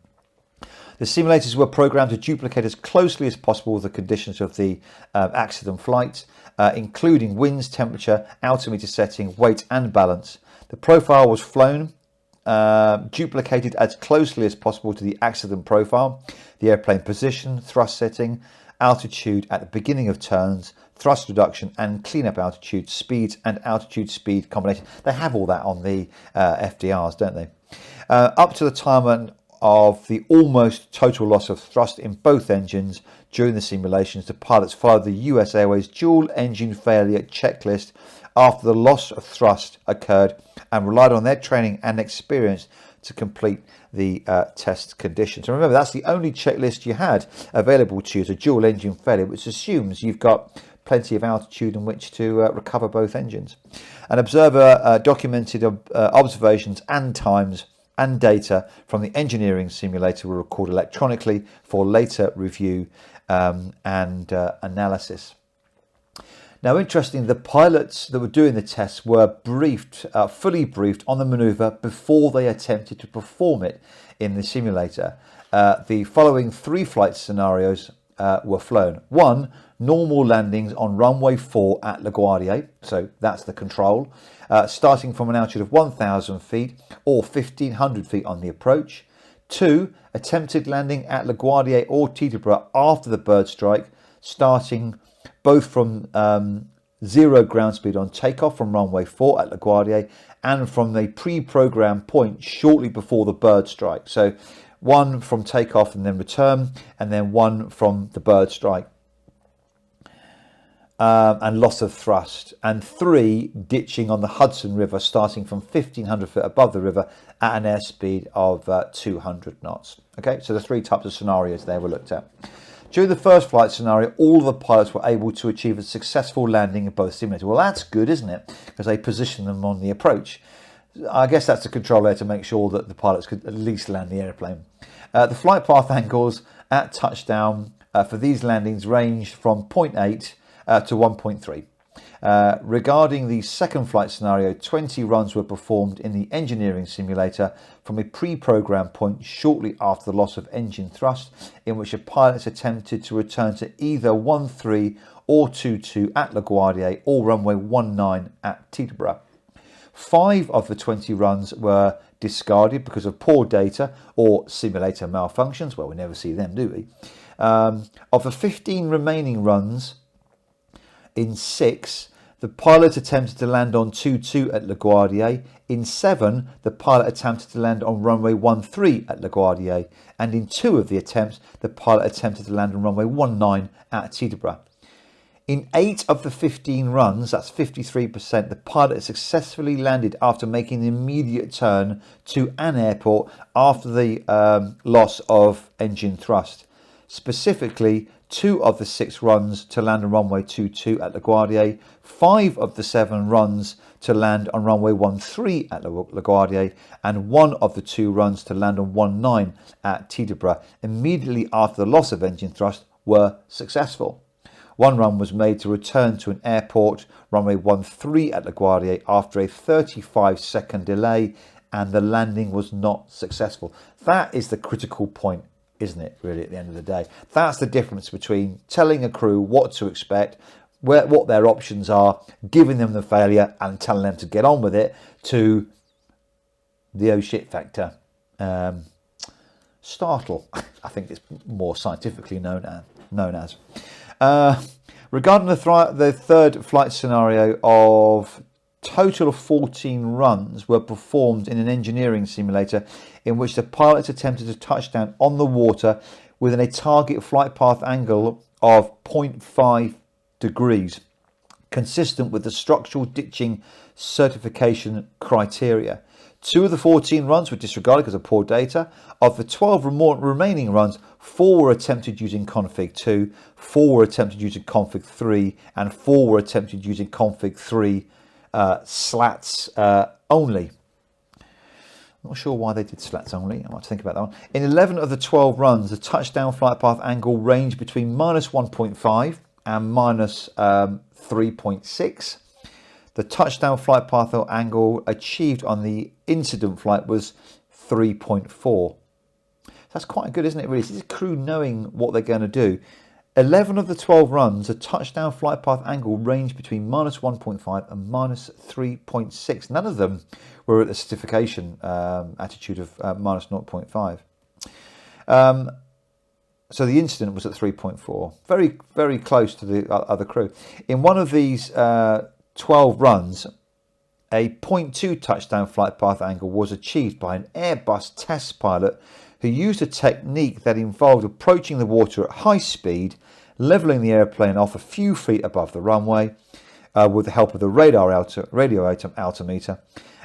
The simulators were programmed to duplicate as closely as possible the conditions of the accident flight, including winds, temperature, altimeter setting, weight and balance. The profile was flown, duplicated as closely as possible to the accident profile, the airplane position, thrust setting, altitude at the beginning of turns, thrust reduction and cleanup altitude, speeds and altitude speed combination. They have all that on the FDRs, don't they? Up to the time of the almost total loss of thrust in both engines during the simulations, the pilots followed the US Airways dual engine failure checklist after the loss of thrust occurred and relied on their training and experience to complete the test conditions. And remember, that's the only checklist you had available to you, as a dual engine failure, which assumes you've got plenty of altitude in which to recover both engines. An observer documented observations and times and data from the engineering simulator were recorded electronically for later review and analysis. Now, interestingly, the pilots that were doing the tests were briefed, fully briefed on the manoeuvre before they attempted to perform it in the simulator. The following three flight scenarios were flown. One, normal landings on runway 4 at LaGuardia, so that's the control, starting from an altitude of 1,000 feet or 1,500 feet on the approach. Two, attempted landing at LaGuardia or Teterboro after the bird strike, starting both from 0 ground speed on takeoff from runway 4 at LaGuardia and from the pre-programmed point shortly before the bird strike. So one from takeoff and then return, and then one from the bird strike. And loss of thrust. And three, ditching on the Hudson River starting from 1,500 feet above the river at an airspeed of 200 knots. Okay, so the three types of scenarios there were looked at. During the first flight scenario, all of the pilots were able to achieve a successful landing in both simulators. Well, that's good, isn't it? Because they positioned them on the approach. I guess that's the control there to make sure that the pilots could at least land the airplane. The flight path angles at touchdown for these landings ranged from 0.8 to 1.3. Regarding the second flight scenario, 20 runs were performed in the engineering simulator from a pre-programmed point shortly after the loss of engine thrust, in which the pilots attempted to return to either 13 or 22 at LaGuardia or runway 19 at Teterboro. 5 of the 20 runs were discarded because of poor data or simulator malfunctions. Well, we never see them, do we? Of the 15 remaining runs, in 6, the pilot attempted to land on 22 at LaGuardia. In 7, the pilot attempted to land on runway 13 at LaGuardia. And in 2 of the attempts, the pilot attempted to land on runway 19 at Teterboro. In 8 of the 15 runs, that's 53%, the pilot successfully landed after making the immediate turn to an airport after the loss of engine thrust. Specifically, 2 of the 6 runs to land on runway 22 at LaGuardia, 5 of the 7 runs to land on runway 13 at LaGuardia, and 1 of the 2 runs to land on 19 at Teterboro immediately after the loss of engine thrust were successful. 1 run was made to return to an airport, runway 13 at LaGuardia, after a 35-second delay, and the landing was not successful. That is the critical point, isn't it, really, at the end of the day? That's the difference between telling a crew what to expect, what their options are, giving them the failure and telling them to get on with it, to the oh shit factor. Startle, I think it's more scientifically known as. Regarding the third flight scenario, of total of 14 runs were performed in an engineering simulator in which the pilots attempted to touch down on the water within a target flight path angle of 0.5 degrees, consistent with the structural ditching certification criteria. 2 of the 14 runs were disregarded because of poor data. Of the 12 remaining runs, 4 were attempted using config 2, 4 were attempted using config 3, and 4 were attempted using config 3 slats only. I'm not sure why they did slats only. I might think about that one. In 11 of the 12 runs, the touchdown flight path angle ranged between minus 1.5 and minus 3.6. The touchdown flight path angle achieved on the incident flight was 3.4. That's quite good, isn't it, really? This is crew knowing what they're going to do. 11 of the 12 runs, the touchdown flight path angle ranged between minus 1.5 and minus 3.6. None of them were at the certification attitude of minus 0.5. So the incident was at 3.4. Very, very close to the other crew. In one of these 12 runs, a 0.2 touchdown flight path angle was achieved by an Airbus test pilot who used a technique that involved approaching the water at high speed, levelling the airplane off a few feet above the runway with the help of the radio altimeter,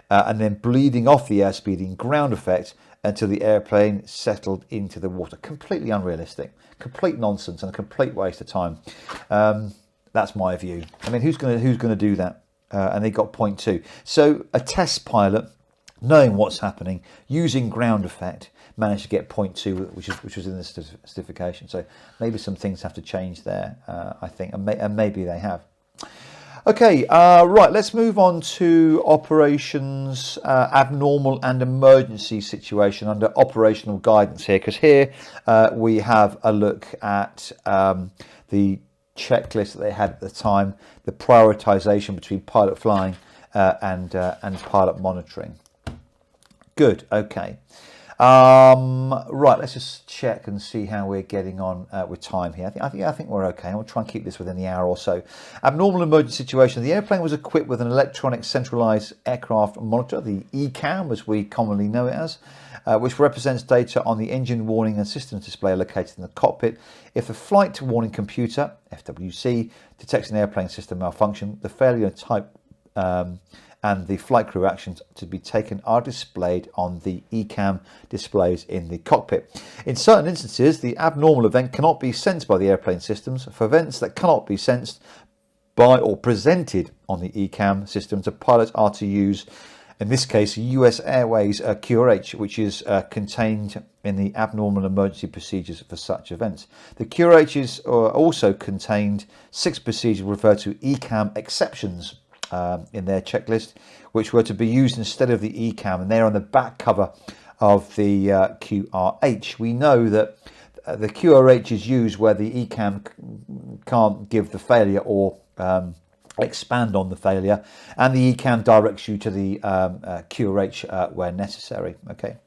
and then bleeding off the airspeed in ground effect until the airplane settled into the water. Completely unrealistic, complete nonsense, and a complete waste of time. That's my view. I mean, who's going to do that? And they got 0.2. So a test pilot, knowing what's happening, using ground effect, managed to get 0.2, which was in the certification. So maybe some things have to change there, I think, and maybe they have. Okay, right, let's move on to operations, abnormal and emergency situation under operational guidance here, because here we have a look at the checklist that they had at the time, the prioritization between pilot flying and pilot monitoring. Good, okay. Right, let's just check and see how we're getting on with time here. I think we're okay. I'll try and keep this within the hour or so. Abnormal emergency situation. The airplane was equipped with an electronic centralized aircraft monitor, the ECAM as we commonly know it as, which represents data on the engine warning and systems display located in the cockpit. If the flight warning computer, FWC, detects an airplane system malfunction, the failure type and the flight crew actions to be taken are displayed on the ECAM displays in the cockpit. In certain instances, the abnormal event cannot be sensed by the airplane systems. For events that cannot be sensed by or presented on the ECAM systems, the pilots are to use, in this case, US Airways QRH, which is contained in the abnormal emergency procedures for such events. The QRHs also contained 6 procedures referred to ECAM exceptions in their checklist, which were to be used instead of the ECAM, and they're on the back cover of the QRH. We know that the QRH is used where the ECAM can't give the failure or expand on the failure, and the ECAM directs you to the QRH where necessary. Okay.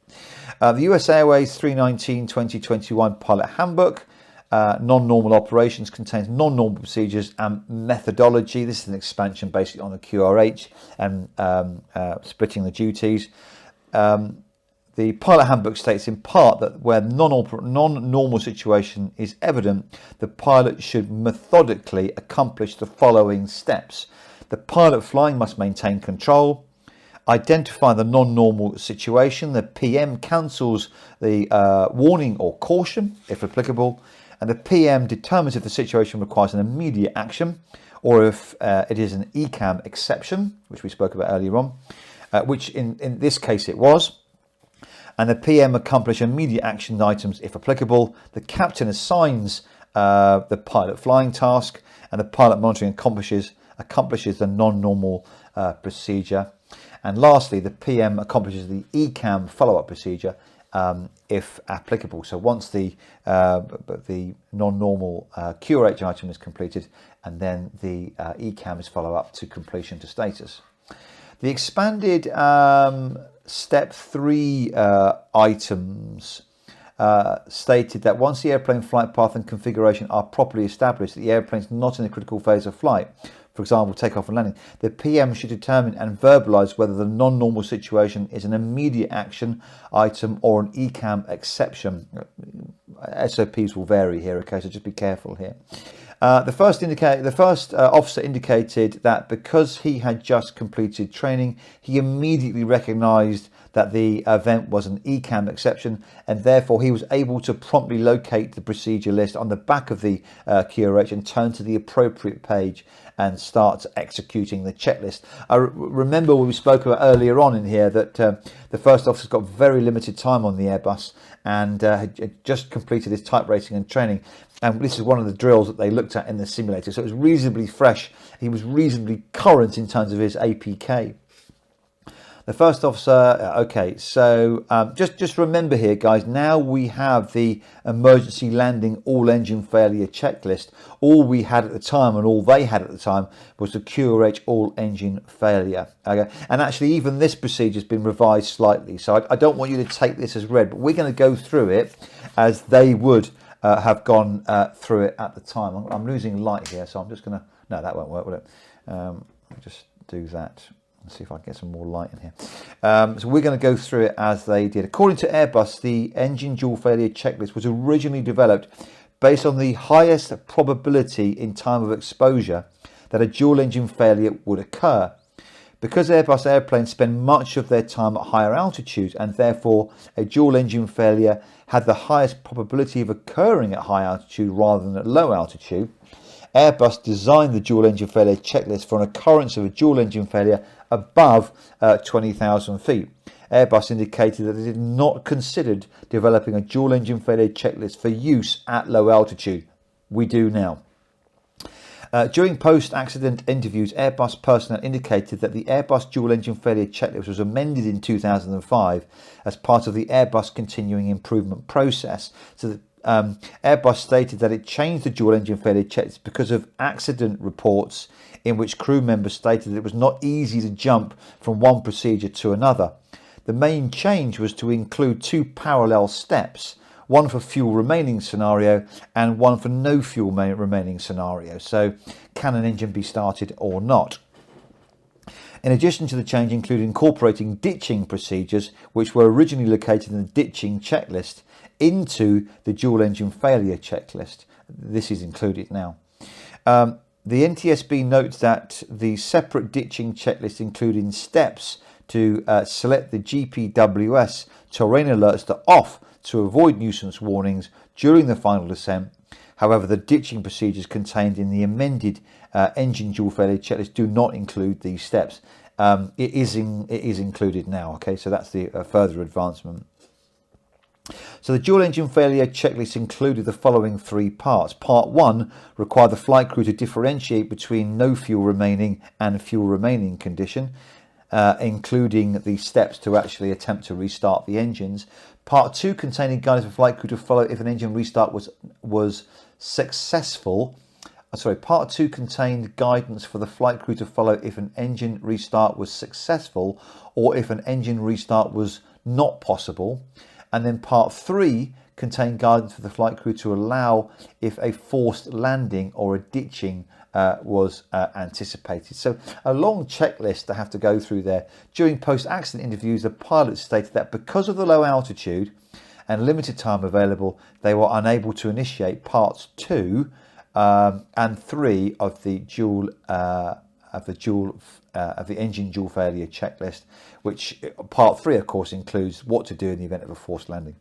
The US Airways 319-2021 Pilot Handbook. Non-normal operations contains non-normal procedures and methodology. This is an expansion basically on the QRH and splitting the duties. The pilot handbook states in part that where non-normal situation is evident, the pilot should methodically accomplish the following steps. The pilot flying must maintain control, identify the non-normal situation. The PM cancels the warning or caution, if applicable, and the PM determines if the situation requires an immediate action or if it is an ECAM exception, which we spoke about earlier on, which in this case it was. And the PM accomplish immediate action items if applicable. The captain assigns the pilot flying task, and the pilot monitoring accomplishes the non-normal procedure. And lastly, the PM accomplishes the ECAM follow-up procedure if applicable. So once the non-normal QRH item is completed, and then the ECAM is follow-up to completion to status. The expanded step 3 items stated that once the airplane flight path and configuration are properly established, the airplane is not in a critical phase of flight, for example, takeoff and landing, the PM should determine and verbalise whether the non-normal situation is an immediate action item or an ECAM exception. SOPs will vary here, okay, so just be careful here. The first officer indicated that because he had just completed training, he immediately recognised that the event was an ECAM exception, and therefore he was able to promptly locate the procedure list on the back of the QRH and turn to the appropriate page and start executing the checklist. I remember we spoke about earlier on in here that the first officer's got very limited time on the Airbus and had just completed his type rating and training. And this is one of the drills that they looked at in the simulator. So it was reasonably fresh. He was reasonably current in terms of his APK. The first officer, okay, so just remember here, guys, now we have the emergency landing all engine failure checklist. All we had at the time and all they had at the time was the QRH all engine failure. Okay, and actually even this procedure has been revised slightly. So I don't want you to take this as read, but we're going to go through it as they would have gone through it at the time. I'm losing light here, so I'm just going to, no, that won't work, will it? I'll just do that. Let's see if I can get some more light in here. So we're going to go through it as they did. According to Airbus, the engine dual failure checklist was originally developed based on the highest probability in time of exposure that a dual engine failure would occur. Because Airbus airplanes spend much of their time at higher altitudes and therefore a dual engine failure had the highest probability of occurring at high altitude rather than at low altitude, Airbus designed the dual engine failure checklist for an occurrence of a dual engine failure above 20,000 feet. Airbus indicated that they did not consider developing a dual engine failure checklist for use at low altitude. We do now. During post-accident interviews, Airbus personnel indicated that the Airbus dual engine failure checklist was amended in 2005 as part of the Airbus continuing improvement process. So Airbus stated that it changed the dual engine failure checklist because of accident reports in which crew members stated that it was not easy to jump from one procedure to another. The main change was to include two parallel steps, one for fuel remaining scenario and one for no fuel remaining scenario. So can an engine be started or not? In addition to the change included incorporating ditching procedures, which were originally located in the ditching checklist, into the dual engine failure checklist. This is included now. The NTSB notes that the separate ditching checklist including steps to select the GPWS terrain alerts to off to avoid nuisance warnings during the final descent. However, the ditching procedures contained in the amended engine dual failure checklist do not include these steps. It is included now. Okay, so that's the further advancement. So the dual engine failure checklist included the following three parts. Part 1 required the flight crew to differentiate between no fuel remaining and fuel remaining condition, including the steps to actually attempt to restart the engines. Part 2 containing guidance for flight crew to follow if an engine restart was successful. Part 2 contained guidance for the flight crew to follow if an engine restart was successful or if an engine restart was not possible. And then part 3 contained guidance for the flight crew to allow if a forced landing or a ditching was anticipated. So a long checklist to have to go through there. During post-accident interviews, the pilots stated that because of the low altitude and limited time available, they were unable to initiate parts 2 and 3 of the engine dual failure checklist, which part 3 of course includes what to do in the event of a forced landing.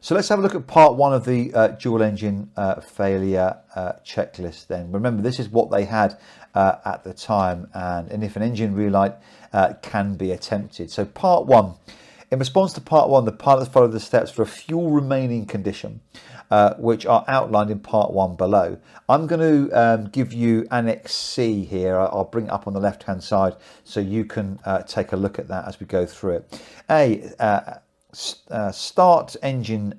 So let's have a look at part 1 of the dual engine failure checklist then. Remember, this is what they had at the time, and if an engine relight can be attempted. So part 1, in response to part 1, the pilots followed the steps for a fuel remaining condition, which are outlined in part 1 below. I'm going to give you Annex C here. I'll bring it up on the left hand side so you can take a look at that as we go through it. Start engine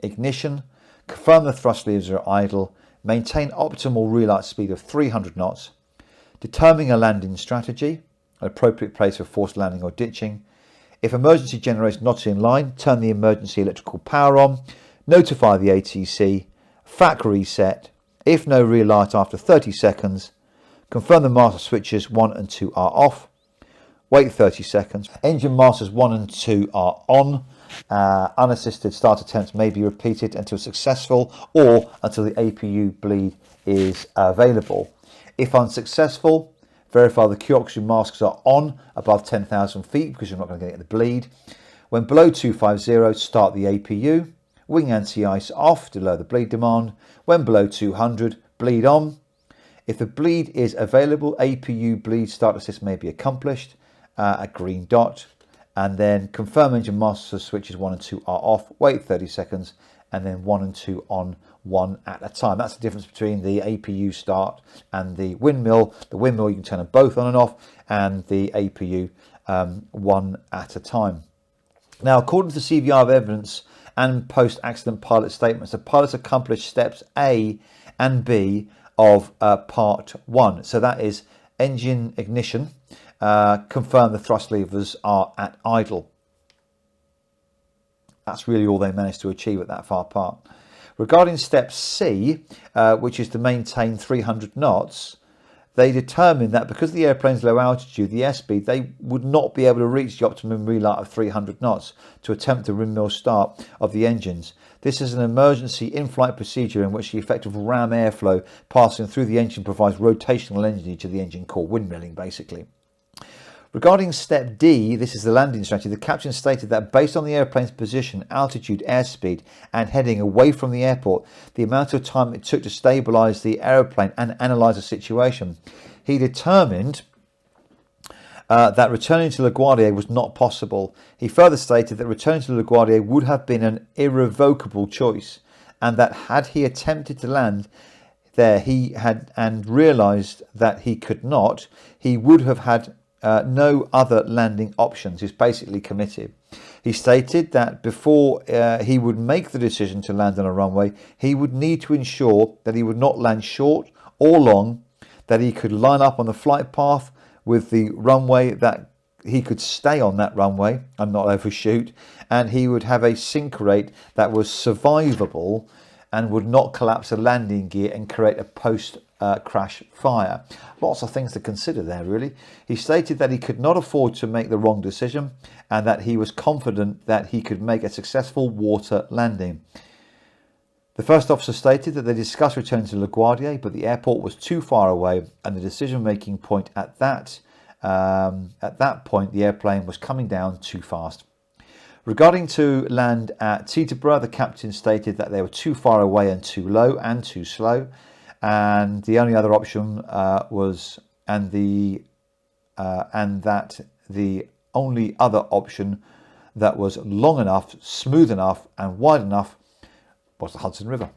ignition, confirm the thrust levers are idle, maintain optimal relight speed of 300 knots, determining a landing strategy, an appropriate place for forced landing or ditching. If emergency generator not in line, turn the emergency electrical power on, notify the ATC, FAC reset. If no relight after 30 seconds, confirm the master switches 1 and 2 are off. Wait 30 seconds. Engine masters 1 and 2 are on. Unassisted start attempts may be repeated until successful or until the APU bleed is available. If unsuccessful, verify the Q oxygen masks are on above 10,000 feet because you're not going to get the bleed. When below 250, start the APU. Wing anti-ice off to lower the bleed demand. When below 200, bleed on. If the bleed is available, APU bleed start assist may be accomplished. A green dot, and then confirm engine master switches 1 and 2 are off, wait 30 seconds, and then 1 and 2 on, 1 at a time. That's the difference between the APU start and the windmill. The windmill you can turn them both on and off, and the APU 1 at a time. Now, according to the CVR evidence and post-accident pilot statements, the pilots accomplished steps A and B of part 1. So that is engine ignition, confirm the thrust levers are at idle. That's really all they managed to achieve at that far part. Regarding step C, which is to maintain 300 knots, they determined that because the airplane's low altitude, the airspeed, they would not be able to reach the optimum relight of 300 knots to attempt the windmill start of the engines. This is an emergency in-flight procedure in which the effective ram airflow passing through the engine provides rotational energy to the engine core, windmilling basically. Regarding step D, this is the landing strategy, the captain stated that based on the airplane's position, altitude, airspeed and heading away from the airport, the amount of time it took to stabilise the aeroplane and analyse the situation, he determined that returning to LaGuardia was not possible. He further stated that returning to LaGuardia would have been an irrevocable choice, and that had he attempted to land there and realised that he could not, he would have had no other landing options. He's basically committed. He stated that before he would make the decision to land on a runway, he would need to ensure that he would not land short or long, that he could line up on the flight path with the runway, that he could stay on that runway and not overshoot, and he would have a sink rate that was survivable and would not collapse a landing gear and create a post-crash fire. Lots of things to consider there, really. He stated that he could not afford to make the wrong decision and that he was confident that he could make a successful water landing. The first officer stated that they discussed returning to LaGuardia, but the airport was too far away, and the decision-making point at that point, the airplane was coming down too fast. Regarding to land at Teterboro, the captain stated that they were too far away and too low and too slow, and the only other option that the only other option that was long enough, smooth enough, and wide enough was the Hudson River.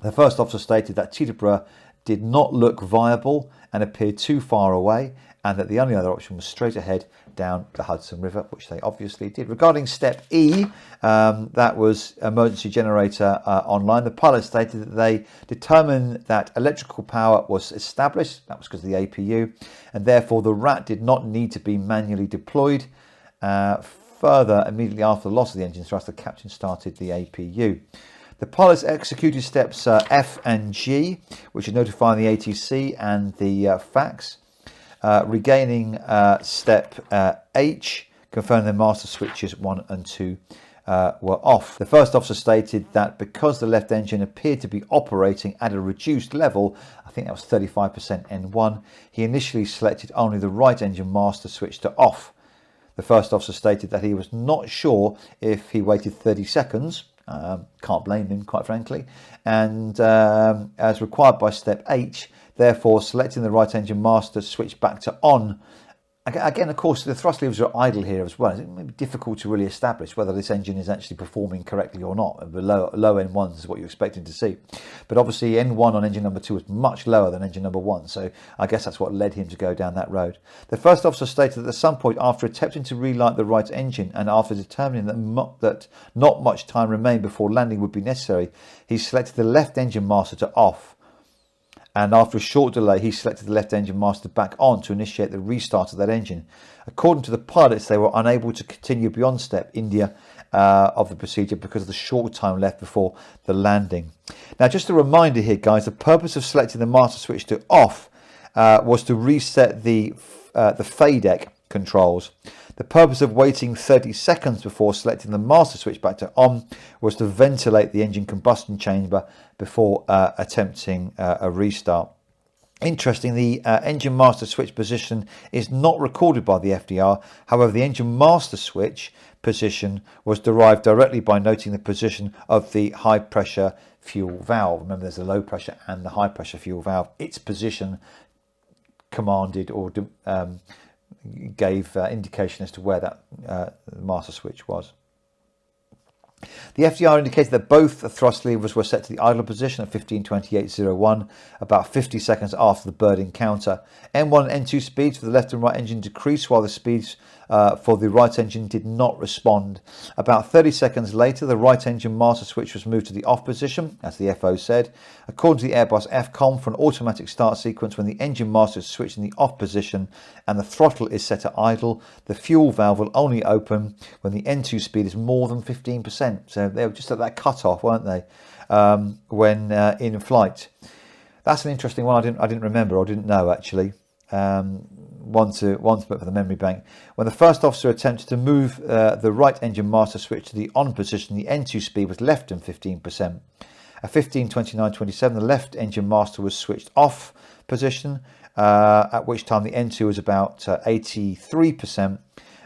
The first officer stated that Teterboro did not look viable and appeared too far away, and that the only other option was straight ahead down the Hudson River, which they obviously did. Regarding step E, that was emergency generator online, the pilot stated that they determined that electrical power was established. That was because of the APU, and therefore the RAT did not need to be manually deployed. further immediately after the loss of the engine thrust, the captain started the APU. The pilots executed steps F and G, which are notifying the ATC and the fax. Regaining step H, confirming the master switches 1 and 2 were off. The first officer stated that because the left engine appeared to be operating at a reduced level, I think that was 35% N1, he initially selected only the right engine master switch to off. The first officer stated that he was not sure if he waited 30 seconds, can't blame him quite frankly, and as required by step H, therefore selecting the right engine master switch back to on. Again, of course, the thrust levers are idle here as well. It may be difficult to really establish whether this engine is actually performing correctly or not. The low N1s is what you're expecting to see. But obviously N1 on engine number 2 was much lower than engine number 1. So I guess that's what led him to go down that road. The first officer stated that at some point after attempting to relight the right engine and after determining that not much time remained before landing would be necessary, he selected the left engine master to off. And after a short delay, he selected the left engine master back on to initiate the restart of that engine. According to the pilots, they were unable to continue beyond step India of the procedure because of the short time left before the landing. Now, just a reminder here, guys, the purpose of selecting the master switch to off was to reset the FADEC controls. The purpose of waiting 30 seconds before selecting the master switch back to on was to ventilate the engine combustion chamber before attempting a restart. Interesting, the engine master switch position is not recorded by the FDR. However, the engine master switch position was derived directly by noting the position of the high pressure fuel valve. Remember, there's a low pressure and the high pressure fuel valve. Its position commanded or gave indication as to where that master switch was. The FDR indicated that both thrust levers were set to the idle position at 15:28.01, about 50 seconds after the bird encounter. N1 and N2 speeds for the left and right engine decreased while the speeds for the right engine did not respond. About 30 seconds later, the right engine master switch was moved to the off position, as the FO said. According to the Airbus FCOM, for an automatic start sequence, when the engine master is switched in the off position and the throttle is set to idle, the fuel valve will only open when the N2 speed is more than 15%. So they were just at that cut-off, weren't they, when in flight. That's an interesting one. I didn't remember or didn't know actually. One to put for the memory bank. When the first officer attempted to move the right engine master switch to the on position, the N2 speed was less than 15%. At 15:29.27, the left engine master was switched off position, at which time the N2 was about 83%.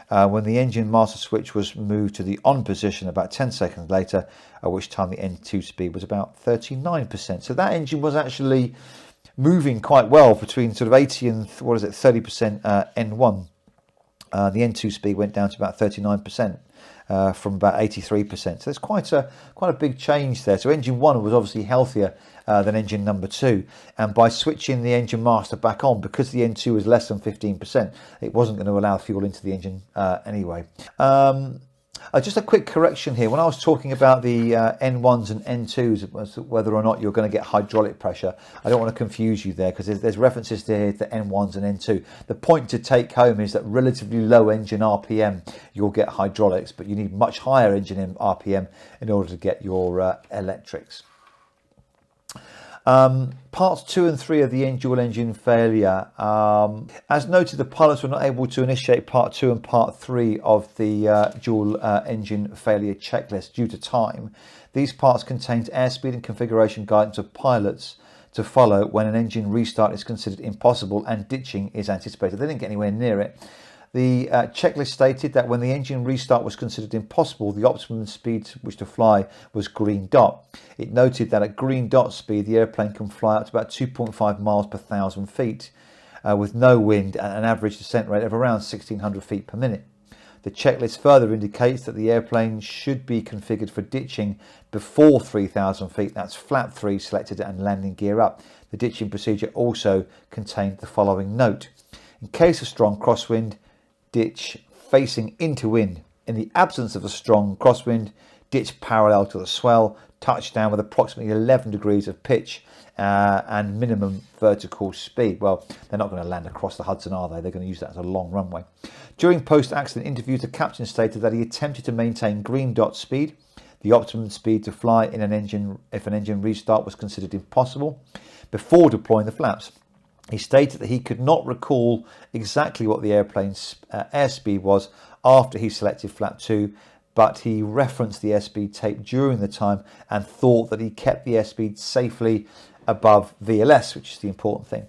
When the engine master switch was moved to the on position about 10 seconds later, at which time the N2 speed was about 39%. So that engine was actually moving quite well between sort of 80 and 30% N1. The N2 speed went down to about 39% from about 83%. So there's quite a big change there. So engine 1 was obviously healthier than engine number 2, and by switching the engine master back on, because the N2 was less than 15%, it wasn't going to allow fuel into the engine anyway. Just a quick correction here. When I was talking about the N1s and N2s, whether or not you're going to get hydraulic pressure, I don't want to confuse you there, because there's references to N1s and N2. The point to take home is that relatively low engine RPM, you'll get hydraulics, but you need much higher engine RPM in order to get your electrics. Parts 2 and 3 of the dual engine failure. As noted, the pilots were not able to initiate part 2 and part 3 of the dual engine failure checklist due to time. These parts contained airspeed and configuration guidance of pilots to follow when an engine restart is considered impossible and ditching is anticipated. They didn't get anywhere near it. The checklist stated that when the engine restart was considered impossible, the optimum speed to which to fly was green dot. It noted that at green dot speed, the airplane can fly up to about 2.5 miles per 1,000 feet with no wind and an average descent rate of around 1,600 feet per minute. The checklist further indicates that the airplane should be configured for ditching before 3,000 feet. That's flap 3 selected and landing gear up. The ditching procedure also contained the following note. In case of strong crosswind, ditch facing into wind. In the absence of a strong crosswind, ditch parallel to the swell, touchdown with approximately 11 degrees of pitch and minimum vertical speed. Well, they're not going to land across the Hudson, are they? They're going to use that as a long runway. During post-accident interviews, the captain stated that he attempted to maintain green dot speed. The optimum speed to fly in an engine if an engine restart was considered impossible before deploying the flaps. He stated that he could not recall exactly what the airplane's airspeed was after he selected flap 2, but he referenced the airspeed tape during the time and thought that he kept the airspeed safely above VLS, which is the important thing.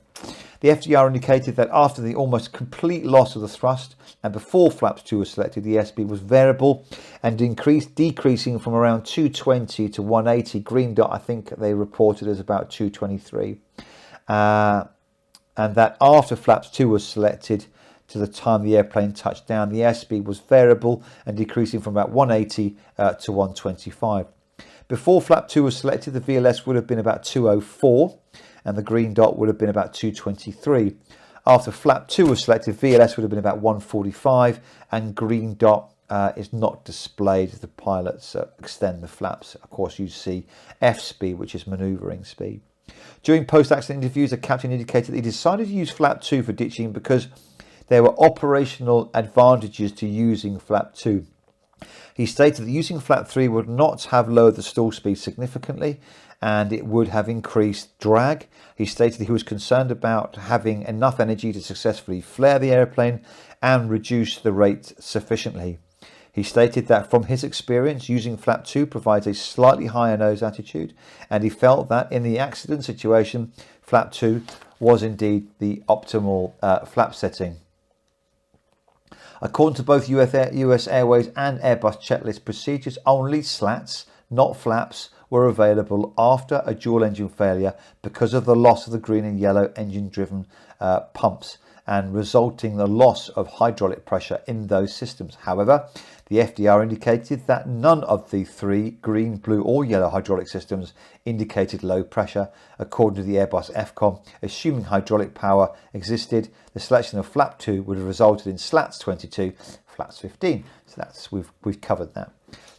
The FDR indicated that after the almost complete loss of the thrust and before flaps 2 was selected, the airspeed was variable and decreasing from around 220 to 180. Green dot, I think they reported as about 223. And that after flaps 2 was selected to the time the airplane touched down, the airspeed was variable and decreasing from about 180 to 125. Before flap 2 was selected, the VLS would have been about 204 and the green dot would have been about 223. After flap 2 was selected, VLS would have been about 145 and green dot is not displayed as the pilots extend the flaps. Of course, you see F speed, which is manoeuvring speed. During post-accident interviews, the captain indicated that he decided to use flap 2 for ditching because there were operational advantages to using flap 2. He stated that using flap 3 would not have lowered the stall speed significantly and it would have increased drag. He stated he was concerned about having enough energy to successfully flare the airplane and reduce the rate sufficiently. He stated that from his experience, using flap 2 provides a slightly higher nose attitude, and he felt that in the accident situation, flap 2 was indeed the optimal flap setting. According to both US Airways and Airbus checklist procedures, only slats, not flaps, were available after a dual engine failure because of the loss of the green and yellow engine driven pumps and resulting the loss of hydraulic pressure in those systems. However, the FDR indicated that none of the 3 green, blue or yellow hydraulic systems indicated low pressure. According to the Airbus FCOM, assuming hydraulic power existed, the selection of flap 2 would have resulted in slats 22, flaps 15. So that's we've covered that.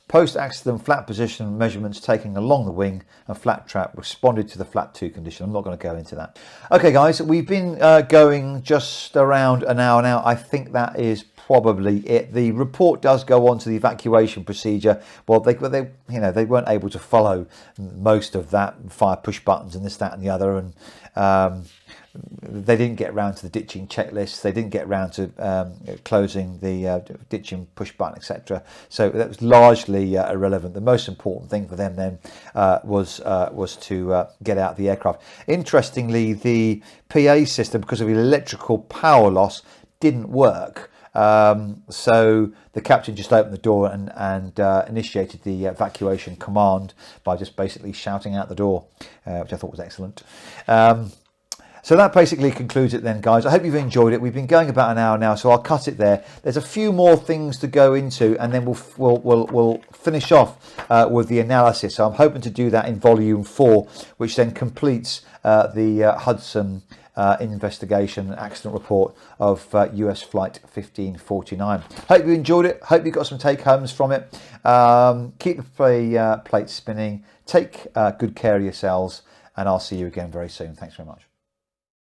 Post-accident flap position measurements taken along the wing and flap trap responded to the flap 2 condition. I'm not going to go into that. Okay guys, we've been going just around an hour now. I think that is probably it. The report does go on to the evacuation procedure. Well, they weren't able to follow most of that, fire push buttons and this, that and the other, and they didn't get around to the ditching checklist. They didn't get around to closing the ditching push button, etc. So that was largely irrelevant. The most important thing for them then was to get out the aircraft. Interestingly, the PA system, because of electrical power loss, didn't work. So the captain just opened the door and initiated the evacuation command by just basically shouting out the door, which I thought was excellent. So that basically concludes it then, guys. I hope you've enjoyed it. We've been going about an hour now, so I'll cut it there. There's a few more things to go into, and then we'll finish off with the analysis. So I'm hoping to do that in volume 4, which then completes the Hudson investigation accident report of US flight 1549. Hope you enjoyed it. Hope you got some take homes from it. Keep the plate spinning. Take good care of yourselves, and I'll see you again very soon. Thanks very much.